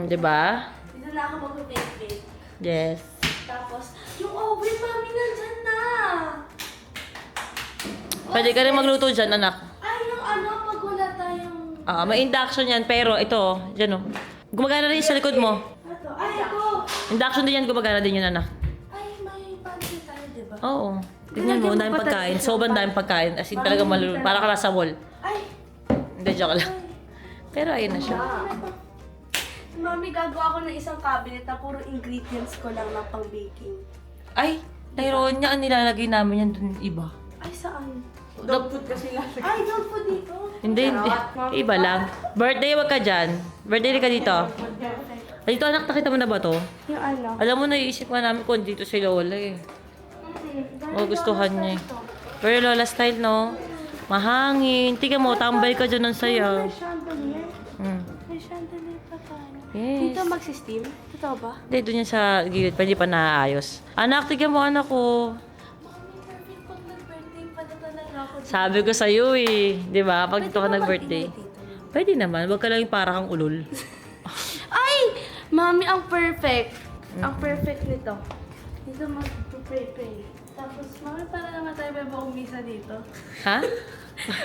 Di ba? Dito na ako mag-bake. Yes. Tapos, yung oven, Mami, nandyan na! Pwede ka rin magluto dyan, anak. Ay, yung ano, pag wala tayong... May induction yan, pero ito, dyan oh. Gumagana rin sa likod mo. Ito, ay, ito! Induction din yan, gumagana din yun, anak. Ay, may pantry tayo, diba? Oo. Tignan mo, dahil pagkain. Sobrang dahil pagkain. As in talaga malulun. Para ka nasa mall. Ay! Hindi, joke lang. Pero ayun na siya. Mami, gagawa ako ng isang cabinet na puro ingredients ko lang na pang baking. Ay, Tyronia, ang nilalagay namin yan dun iba. Ay, saan? Dog food kasi lang. Ay, dog food dito. Hindi. Iba lang. Birthday, wag ka dyan. Birthday ka dito. Dito, anak, nakita mo na ba to? Yung ano? Alam mo, naiisip nga namin kung dito si Lola eh. Gustuhan niya eh. Pero Lola style, no? Mahangin. Tingnan mo, tambay ka dyan ng saya. May chandelier. May chandelier pa tayo. Yes. Dito magsi-steam? Totoo ba? Hindi, doon yan sa gilid pa, hindi pa naaayos. Anak, tingnan mo, anak ko. Perfect pag nag-birthday pala talaga ako. Sabi ko sa'yo eh. Di ba? Pag dito ka nag-birthday. Pwede naman. Huwag ka lang yung para kang ulol. Ay! Mami, ang perfect. Ang perfect nito. Dito mag-pray-pray. Tapos, Mami, para naman tayo may buong misa dito. Ha?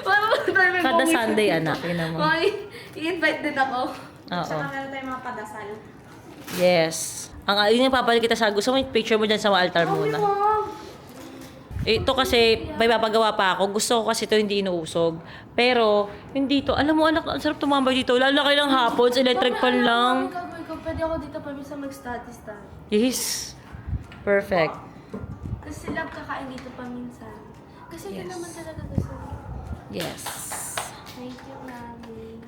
Para tayo may Kada buong misa Sunday, dito. anak. Yun naman. Mami, i-invite din ako. Oo. Saka meron tayong mga padasal. Yes. Yun yung papalit kita sa gusto mo yung picture mo dyan sa altar muna. Ito kasi, may papagawa pa ako. Gusto ko kasi ito hindi inuusog. Pero, yung dito, alam mo anak, ang sarap tumambay dito. Lalaki ng hapon, electric fan lang. Mami, gagawin ko. Pwede ako dito pa minsan mag-study. Yes. Perfect. Kasi sila kakain dito pa minsan. Kasi ito Yes. naman talaga gusto ko. Yes. Thank you, Mami.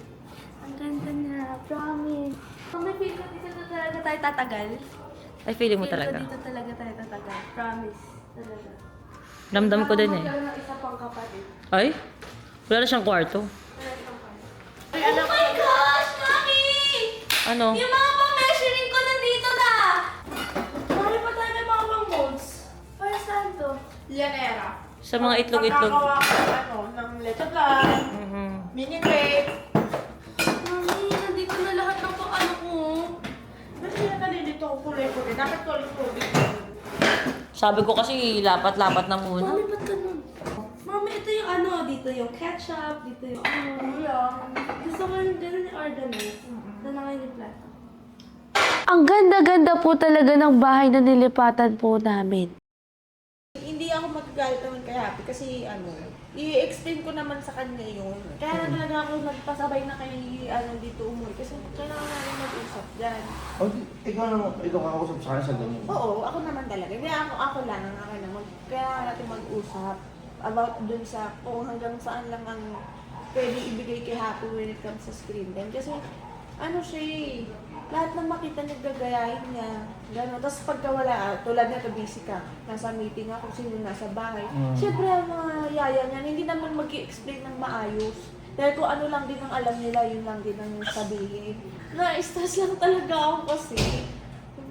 Ang ganda na. Promise. Kung may feel ko dito na talaga tayo tatagal. Ay, feeling mo Feel ko talaga. dito talaga tayo tatagal. Promise. Talaga. Ramdam ko din eh. Magkaroon ng isa pang kapatid. Ay, wala na siyang kwarto. Oh my gosh, Mami! Ano? Yung mga pang-measuring ko nandito na! Mami, pa tayo may mga pang-molds. Para saan to? Lianera. Sa mga itlog-itlog. Magkakawa ko ng leche plan, mini cake. Mami, nandito na lahat ng pang-ano ko. Kasi nalilito ko kulay-kulay. Dapat kulay-kulay. Sabi ko kasi lapat-lapat na muna. Mami, ba't ganun? Mami, ito yung ano, dito yung ketchup, dito yung ano. Gusto ko yung ganun yung organize. Na nakainiplat. Ang ganda-ganda po talaga ng bahay na nilipatan po namin. Hindi ako magagalit naman kay Happy kasi i-explain ko naman sa kanya yun. Kaya na talaga ako nagpasabay na kay dito umuwi kasi kailangan namin mag-usap dyan. Ikaw kakausap sa kanya sa ganyan. Oo, ako naman talaga. Hindi ako lang ang akin naman. Kaya natin mag-usap about dun sa kung hanggang saan lang ang pwede ibigay kay Happy when it comes sa screen time. Kasi siya lahat ng makita niya gagayahin niya. Gano'n. Tapos pagka wala, tulad nito busy ka, nasa meeting ako, sino nasa bahay. Siyempre ang mga yaya niya, hindi naman mag-i-explain ng maayos. Dahil kung ano lang din ang alam nila, yun lang din ang sabihin. Na-stress lang talaga ako kasi.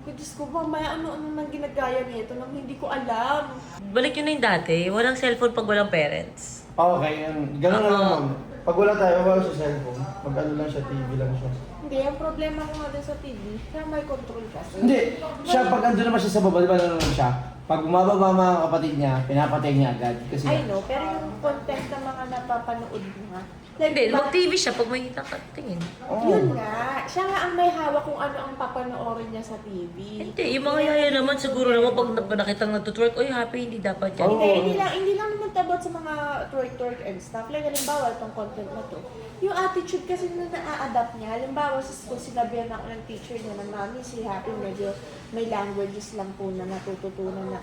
Diyos ko, mamaya ano nang ginagaya nito nang hindi ko alam. Balik yun na yung dati. Walang cellphone pag walang parents. Okay, ganun na lang ma'am. Pag wala sa cellphone, mag-ano lang siya, TV lang siya. Hindi, ang problema ko nga din sa TV, kaya may control kasi. Hindi, siya pag andun naman siya sa baba, di ba nanonood siya? Pag bumababa mga kapatid niya, pinapatay niya agad. Kasi I know, pero yung content ng mga napapanood mo nga. Like, Hindi, mag-TV siya pag may tingin. Yun nga, siya nga ang may hawak kung ano ang papanoorin niya sa TV. Hindi, yung mga yaya naman siguro naman pag nakitang nagtutwork, oy, Happy, hindi dapat yan. Hindi lang naman about sa mga twerk and stuff. Like, halimbawa, itong content na to. Yung attitude kasi na na-a-adapt niya. Halimbawa, sa school, sinabihan ako ng teacher niya na, Mami, si Happy medyo may languages lang po na natututunan na,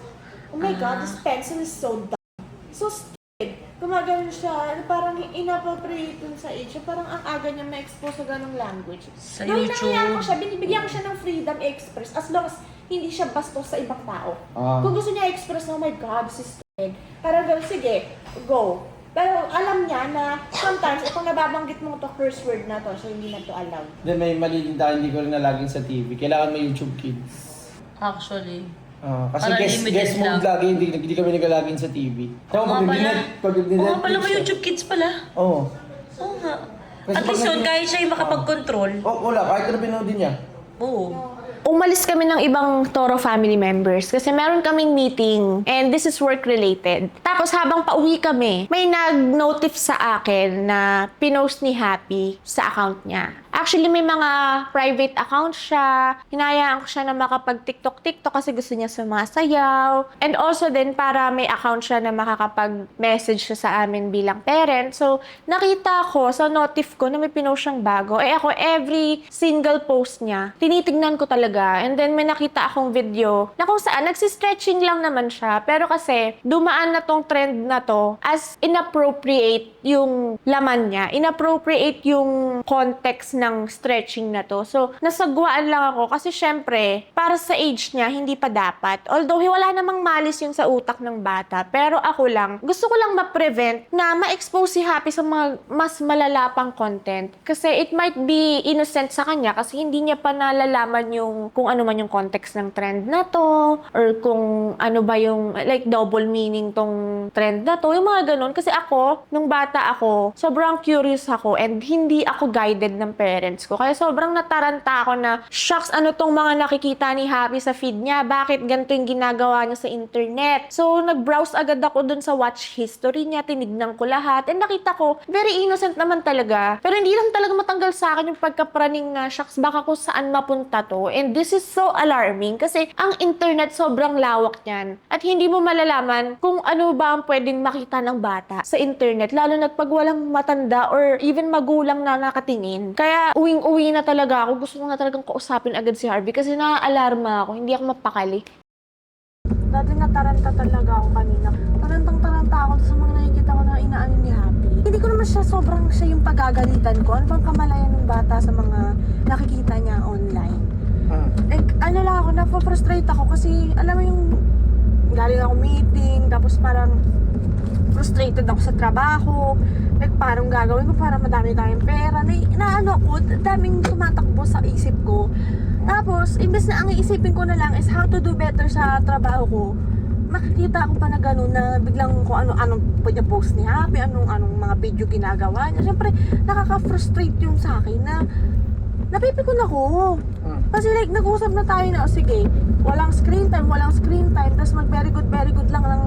oh my God, this pencil is so dumb. So stupid. Gumagano siya, parang inappropriate dun sa age. Parang ang aga niya ma-expose sa ganong language. Sa Nung YouTube. hinahayaan ko siya, binibigyan ko siya ng freedom express as long as hindi siya bastos sa ibang tao. Kung gusto niya express na, oh my God, this is stupid. Parang gano'n, sige, go. Pero alam niya na sometimes, kung nababanggit mo to curse word na to, so hindi na to allowed. Then may mali din tayo, hindi ko rin nalagin sa TV. Kailangan may YouTube Kids. Actually. Kasi Para guest limited mode lang. lagi, hindi kami nagalagin sa TV. Oo nga pala. Pag Oo nga pala, may YouTube Kids pala. Oo. Oo nga. Kasi At least pag yun, kahit siya yung makapag-control. Wala, kahit na pinoodin niya. Oo. Umalis kami ng ibang Toro family members kasi meron kaming meeting and this is work-related. Tapos habang pauwi kami, may nag-notif sa akin na pinost ni Happy sa account niya. Actually, may mga private account siya. Hinayaan ko siya na makapag-TikTok kasi gusto niya sumasayaw. And also din para may account siya na makakapag-message siya sa amin bilang parent. So, nakita ko sa notif ko na may pinost siyang bago. Ako, every single post niya, tinitignan ko talaga. And then, may nakita akong video na kung saan nagsistretching lang naman siya. Pero kasi, dumaan na tong trend na to as inappropriate yung laman niya. Inappropriate yung context ng stretching na to. So, nasagwaan lang ako kasi syempre, para sa age niya, hindi pa dapat. Although, wala namang malis yung sa utak ng bata. Pero ako lang, gusto ko lang ma-prevent na ma-expose si Happy sa mga mas malalapang content. Kasi it might be innocent sa kanya kasi hindi niya pa nalalaman yung kung ano man yung context ng trend na to or kung ano ba yung like double meaning tong trend na to. Yung mga ganun. Kasi ako, nung bata ako, sobrang curious ako and hindi ako guided ng parents ko. Kaya sobrang nataranta ako na, shucks, ano tong mga nakikita ni Happy sa feed niya? Bakit ganito yung ginagawa niya sa internet? So, nag-browse agad ako dun sa watch history niya. Tinignan ko lahat. And nakita ko, very innocent naman talaga. Pero hindi lang talaga matanggal sa akin yung pagkapraning na, shucks, baka kung saan mapunta to. And this is so alarming kasi ang internet sobrang lawak niyan. At hindi mo malalaman kung ano ba ang pwedeng makita ng bata sa internet. Lalo na pag walang matanda or even magulang na nakatingin. Kaya uwing-uwi na talaga ako. Gusto ko na talagang kausapin agad si Harvey kasi na-alarma ako. Hindi ako mapakali. Dati nataranta talaga ako kanina. Tarantang-taranta ako sa mga nakikita ko na inaano ni Happy. Hindi ko naman siya sobrang siya yung pagagalitan ko. Ano bang kamalayan ng bata sa mga nakikita niya online? Like, ano lang ako, napafrustrate ako kasi alam mo yung galing ako meeting, tapos parang frustrated ako sa trabaho. Like, parang gagawin ko para madami tayong pera. Na ano ko, daming tumatakbo sa isip ko. Tapos, imbes na ang iisipin ko na lang is how to do better sa trabaho ko, makikita ko pa na gano'n na biglang kung anong post ni Happy, anong mga video ginagawa niya. Siyempre, nakaka-frustrate yung sa akin na napipikon ako. Kasi like, nag-usap na tayo na, sige, walang screen time, tapos mag very good lang ng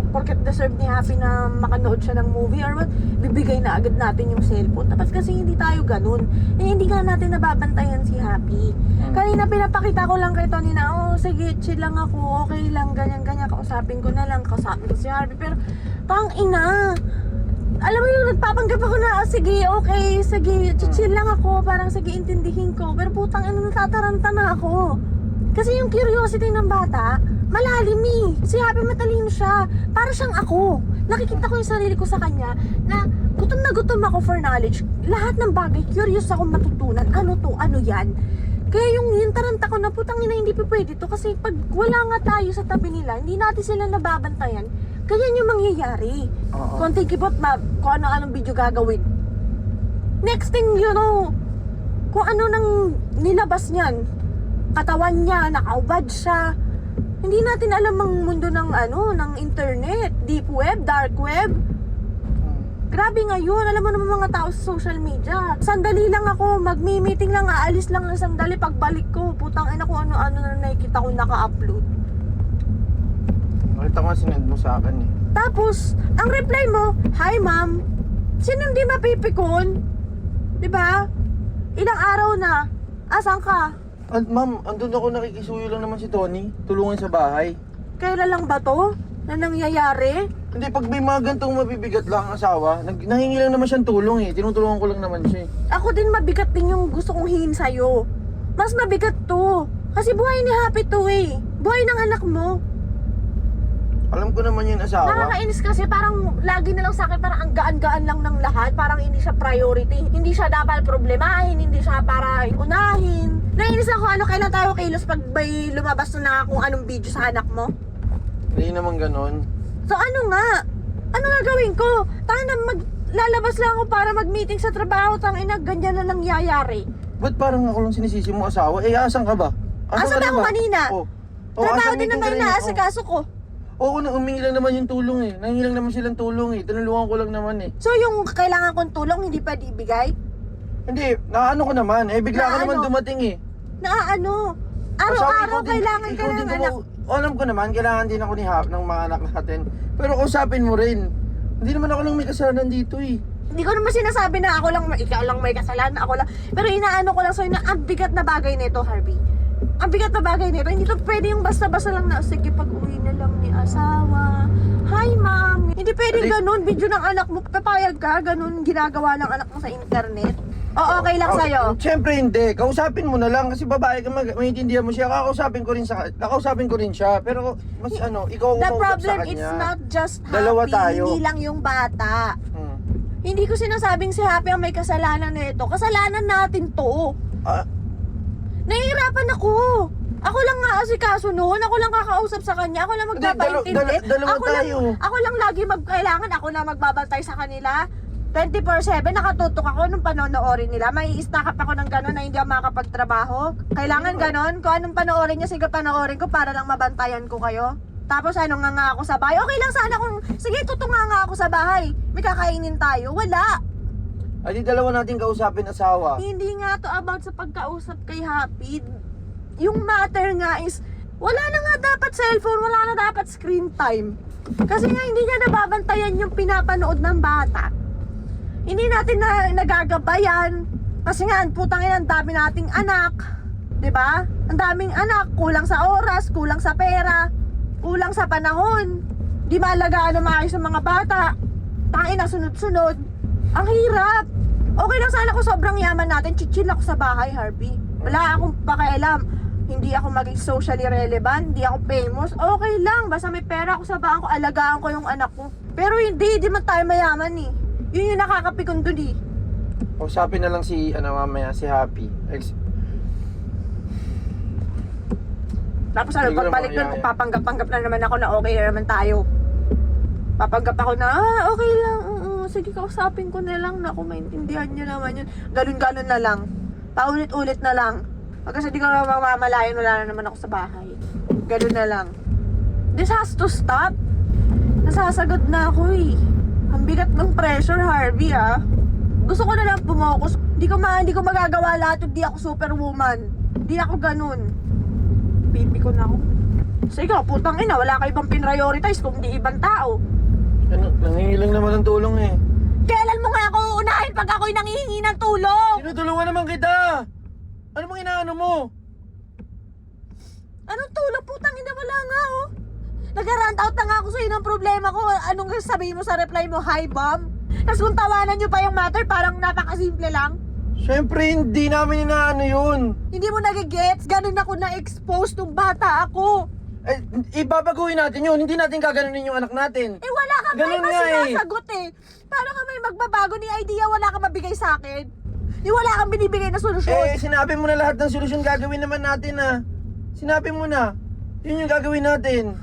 porket deserve ni Happy na makanood siya ng movie or what, bibigay na agad natin yung cellphone. Tapos kasi hindi tayo ganun. Hindi nga natin nababantayan si Happy. Kanina pinapakita ko lang kay Tony na, sige, chill lang ako, okay lang, ganyan, kausapin ko si Harvey. Pero, tang ina, alam mo yung nagpapanggap ako na, sige, okay, sige, chill lang ako, parang sige, intindihin ko. Pero putang ina, natataranta na ako. Kasi yung curiosity ng bata, malalim eh. Si Happy matalino siya. Para siyang ako. Nakikita ko yung sarili ko sa kanya na gutom ako for knowledge. Lahat ng bagay, curious ako matutunan. Ano to? Ano yan? Kaya yung taranta ko na putang ina, hindi pa pwede to. Kasi pag wala nga tayo sa tabi nila, hindi natin sila nababantayan. Ganyan yung mangyayari. Kung tigibot, kung ano-anong video gagawin. Next thing you know, kung ano nang nilabas niyan, katawan niya, nakaubad siya. Hindi natin alam ang mundo ng ng internet, deep web, dark web. Grabe ngayon, alam mo naman mga tao sa social media. Sandali lang ako, magmi-meeting lang, aalis lang ng sandali, pagbalik ko, putang ina kung ano-ano na nakikita ko naka-upload. Nakita ko sinend mo sa akin eh. Tapos, ang reply mo, hi ma'am, sino hindi mapipikon? Diba? Ilang araw na, asan ka? Ma'am, andun ako, nakikisuyo lang naman si Tony. Tulungan sa bahay. Kailan lang ba to na nangyayari? Hindi, pag may mga gantong mabibigat lang ang asawa, nahingi lang naman siyang tulong eh. Tinutulungan ko lang naman siya eh. Ako din mabigat din yung gusto kong hingin sa'yo. Mas mabigat to. Kasi buhay ni Happy to eh. Buhay ng anak mo. Alam ko naman yung asawa. Nakakainis kasi parang lagi na lang sa akin parang ang gaan-gaan lang ng lahat. Parang hindi siya priority. Hindi siya dapat problemahin. Hindi siya para unahin. Nainis ako ano kailan tayo kilos pag may lumabas na kung anong video sa anak mo. Hindi naman ganon. So ano nga? Ano nga gawin ko? Tanga na lalabas lang ako para mag-meeting sa trabaho. Tangina, ganyan na nangyayari. Ba't parang ako lang sinisisi mo asawa? Eh, asan ka ba? Asan ka na ako ba? kanina? Trabaho asan din meeting naman ka rin? inaasikaso ko. Oo, umingi lang naman yung tulong eh. Nangingi lang naman silang tulong eh. Tinulungan ko lang naman eh. So yung kailangan kong tulong, hindi pwede ibigay? Hindi, naano ko naman. Eh, bigla ka Naano? naman dumating eh. Ano? Asawa, Araw-araw ikaw din- kailangan ka ikaw din ng anak. alam ko naman, kailangan din ako ng mga anak natin. Pero kausapin mo rin. Hindi naman ako lang may kasalanan dito eh. Hindi ko naman sinasabi na ako lang, ikaw lang may kasalanan, ako lang. Pero inaano ko lang sa'yo na ang bigat na bagay nito, Harvey. Ang bigat na bagay nito. Hindi to pwede yung basta-basta lang na, sige, pag-uwi na lang ni asawa. Hi, ma'am. Hindi pwede ganun. Video ng anak mo, papayag ka, ganun ginagawa ng anak mo sa internet. O, okay lang sa'yo. Siyempre hindi. Kausapin mo na lang kasi babae ka, maintindihan mo siya. Kakausapin ko rin siya. Pero mas ikaw ang The umausap sa problem, kanya. it's not just Dalawa Happy, tayo. hindi lang yung bata. Hindi ko sinasabing si Happy ang may kasalanan nito. Kasalanan natin to. Nahihirapan ako. Ako lang nga asikaso noon. Ako lang kakausap sa kanya. Ako lang magpapaintindi. Dalawa tayo. Ako lang lagi magkailangan. Ako lang magbabantay sa kanila. 24/7 nakatutok ako nung panonoorin nila. May i-stack up ako ng gano'n na hindi ako makapagtrabaho. Kailangan gano'n. Kung anong panoorin niya, sige panoorin ko para lang mabantayan ko kayo. Tapos ano nga ako sa bahay. Okay lang sana kung, sige tutunga nga ako sa bahay. May kakainin tayo. Wala. Ay, di dalawa natin kausapin asawa. Hindi nga to about sa pagkausap kay Happy. Yung matter nga is, wala na nga dapat cellphone, wala na dapat screen time. Kasi nga hindi niya nababantayan yung pinapanood ng bata. Hindi natin na nagagabayan. Kasi nga, putang ina, ang dami nating anak. 'Di ba? Ang daming anak, kulang sa oras, kulang sa pera, kulang sa panahon. Di maalagaan ng maayos ng mga bata. Tangina, sunod-sunod. Ang hirap. Okay lang sana kung sobrang yaman natin, chill ako sa bahay, Harvey. Wala akong pakialam. Hindi ako maging socially relevant, hindi ako famous. Okay lang, basta may pera ako sa bangko, alagaan ko yung anak ko. Pero hindi man tayo mayaman eh. Yun yung nakakapikon dun eh. Kausapin na lang si, mamaya, si Happy. Tapos ano, Hindi ko pagbalik naman doon, papanggap-panggap na naman ako na okay na naman tayo. Papanggap ako na, okay lang, sige kausapin ko na lang na kung maintindihan nyo naman yun. Galon-galon na lang. Paulit-ulit na lang. Kasi di ko na mamamalayan, wala na naman ako sa bahay. Ganun na lang. This has to stop. Nasasagad na ako eh. Ang bigat ng pressure, Harvey ah. Gusto ko na lang pumokus. Hindi ko magagawa lahat, hindi ako superwoman. Hindi ako ganun. Pipi ko na ako. Sige, putang ina, wala ka ibang pinrioritize kung di ibang tao. Nangingi lang naman ng tulong eh. Kailan mo nga ako uunahin pag ako'y nangihingi ng tulong? Tinutulungan naman kita! Ano bang inaano mo? Anong tulong? Putang ina, wala nga oh. Nag-rant out na nga ako sa'yo ng problema ko. Anong sabihin mo sa reply mo? Hi, Mom? Tapos kung tawanan nyo pa yung matter, parang napakasimple lang. Siyempre, hindi namin inaano yun. Hindi mo nagigets? Ganun ako na-expose nung bata ako. Eh, ibabaguhin natin yun. Hindi natin gaganunin yung anak natin. Eh, wala kang Ganun may nga sinasagot eh. Paano ka may magbabago ni idea? Wala kang mabigay sa akin. Wala kang binibigay na solusyon. Eh, sinabi mo na lahat ng solusyon gagawin naman natin ah. Sinabi mo na. Yun yung gagawin natin.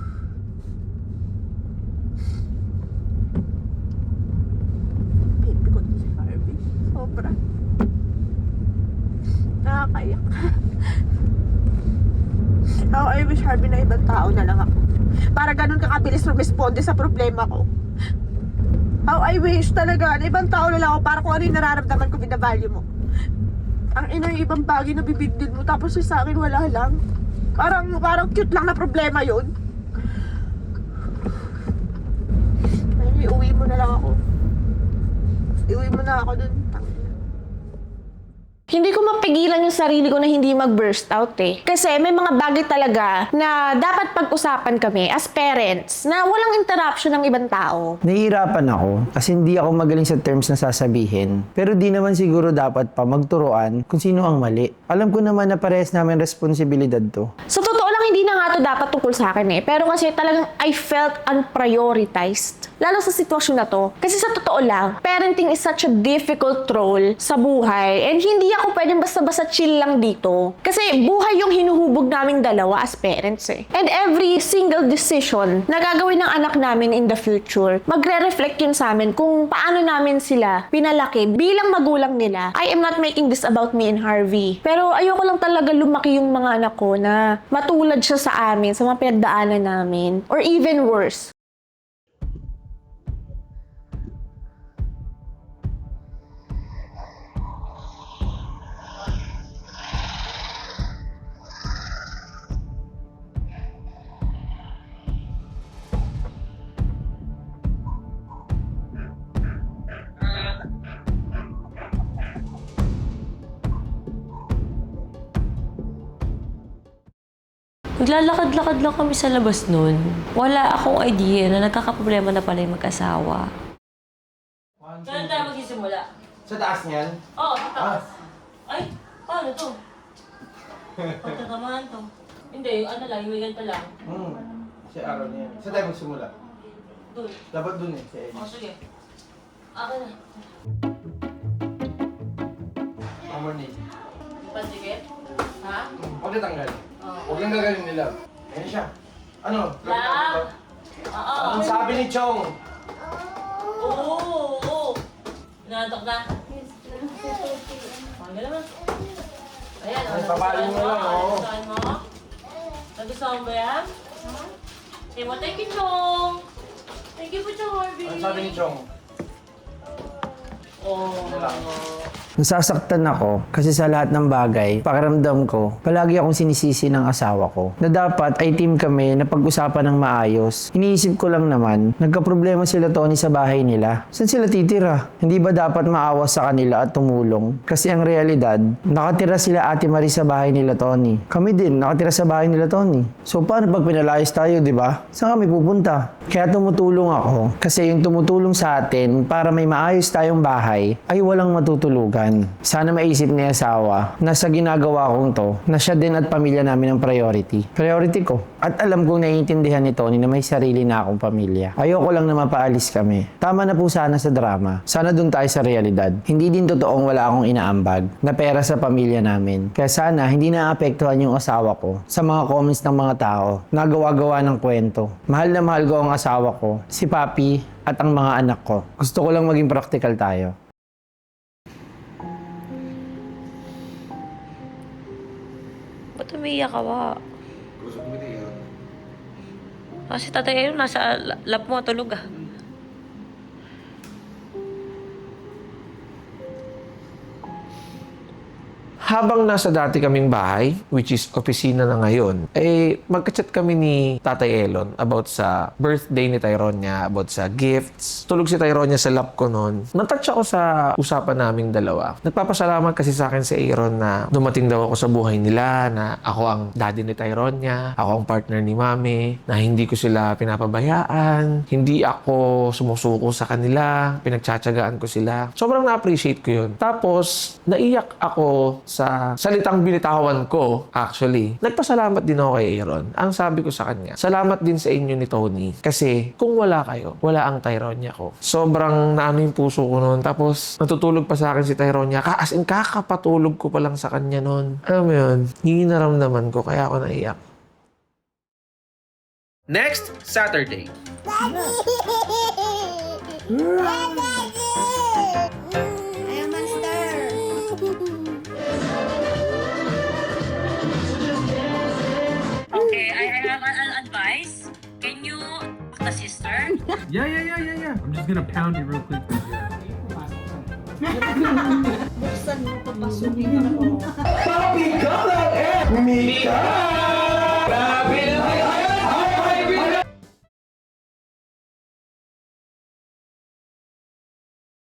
Baby ko si Harvey. Sobra. Nakakayak. How I wish Harvey na ibang tao na lang ako. Para ganun kakabilis rumisponde sa problema ko. How I wish talaga na ibang tao na lang ako para kung ano yung nararamdaman ko, binavalue mo. Ang ina yung ibang bagay na bibigdil mo tapos yung sa akin wala lang. Parang cute lang na problema yun. Ay, iuwi mo na lang ako. Iuwi mo na ako dun. Hindi ko mapigilan yung sarili ko na hindi mag-burst out eh. Kasi may mga bagay talaga na dapat pag-usapan kami as parents na walang interruption ng ibang tao. Nahihirapan ako kasi hindi ako magaling sa terms na sasabihin. Pero di naman siguro dapat pa magturuan kung sino ang mali. Alam ko naman na parehas namin responsibilidad to. Sa totoo lang, hindi na nga to dapat tungkol sa akin eh. Pero kasi talagang I felt unprioritized. Lalo sa sitwasyon na to. Kasi sa totoo lang, parenting is such a difficult role sa buhay. And hindi ako pwedeng basta-basta chill lang dito. Kasi buhay yung hinuhubog naming dalawa as parents eh. And every single decision na gagawin ng anak namin in the future, magre-reflect yun sa amin kung paano namin sila pinalaki bilang magulang nila. I am not making this about me and Harvey. Pero ayoko lang talaga lumaki yung mga anak ko na matulad siya sa amin, sa mga pinagdaanan namin. Or even worse. Naglalakad-lakad lang kami sa labas nun. Wala akong idea na nagkakaproblema na pala yung mag-asawa. Saan tayo magsisimula? Sa taas niyan? Oo, sa taas. Ay, paano to? Pagkakamaan to. Hindi, ano lang, yung ganito lang. Si araw niya. Saan tayo magsimula? Doon. Dapat dun eh. Si Ellie. O, sige. Akin na. Morning. Pansikip? Ha? Huwag na tanggal. Oo. Huwag lang gagalin nila. Ayan siya. Ano? Lang! Oo. Anong sabi ni Chong? Oo! Inaantok na? Panggal naman. Ayan, Ay, papaling mo lang, oo. Nagustuhan mo? Nagustuhan mo ba yan? Say mo, thank you, Chong! Thank you po, Chong Harvey! Anong sabi ni Chong? Oh. Nasasaktan ako kasi sa lahat ng bagay, pakiramdam ko, palagi akong sinisisi ng asawa ko. Na dapat ay team kami na pag-usapan ng maayos. Iniisip ko lang naman, nagka-problema sila Tony sa bahay nila. Saan sila titira? Hindi ba dapat maawa sa kanila at tumulong? Kasi ang realidad, nakatira sila Ate Marie sa bahay nila Tony. Kami din, nakatira sa bahay nila Tony. So paano pag pinalayas tayo, di ba? Saan kami pupunta? Kaya tumutulong ako kasi yung tumutulong sa atin para may maayos tayong bahay ay walang matutulugan. Sana maisip ni asawa na sa ginagawa kong to, na siya din at pamilya namin ang priority. Priority ko. At alam kong naiintindihan ni Tony na may sarili na akong pamilya. Ayoko lang na mapaalis kami. Tama na po sana sa drama. Sana dun tayo sa realidad. Hindi din totoong wala akong inaambag na pera sa pamilya namin. Kaya sana hindi naapektuhan yung asawa ko sa mga comments ng mga tao na gawa-gawa ng kwento. Mahal na mahal ko ang asawa ko, si Papi at ang mga anak ko. Gusto ko lang maging practical tayo. Ba't umiiyak ka ba? Kasi tatay ayun, nasa lap mo, tulog ah. Habang nasa dati kaming bahay, which is opisina na ngayon, magka-chat kami ni Tatay Elon about sa birthday ni Tyrone niya, about sa gifts. Tulog si Tyrone niya sa lap ko noon. Natouch ako sa usapan naming dalawa. Nagpapasalamat kasi sa akin si Aaron na dumating daw ako sa buhay nila, na ako ang daddy ni Tyrone niya, ako ang partner ni Mami, na hindi ko sila pinapabayaan, hindi ako sumusuko sa kanila, pinagtsatsagaan ko sila. Sobrang na-appreciate ko yun. Tapos, naiyak ako sa salitang binitawan ko, actually. Nagpasalamat din ako kay Aaron. Ang sabi ko sa kanya, salamat din sa inyo ni Tony. Kasi kung wala kayo, wala ang Tyronia ko. Sobrang naano yung puso ko noon. Tapos natutulog pa sa akin si Tyronia. As in, kakapatulog ko pa lang sa kanya noon. Alam mo yun, hinaramdaman ko, kaya ako naiyak. Next Saturday. Okay, I have an advice. Can you talk the sister? Yeah. I'm just gonna pound you real quick. Buksan mo, papasukin ako. Papi ka lang eh! Mika! Grabe na kayo!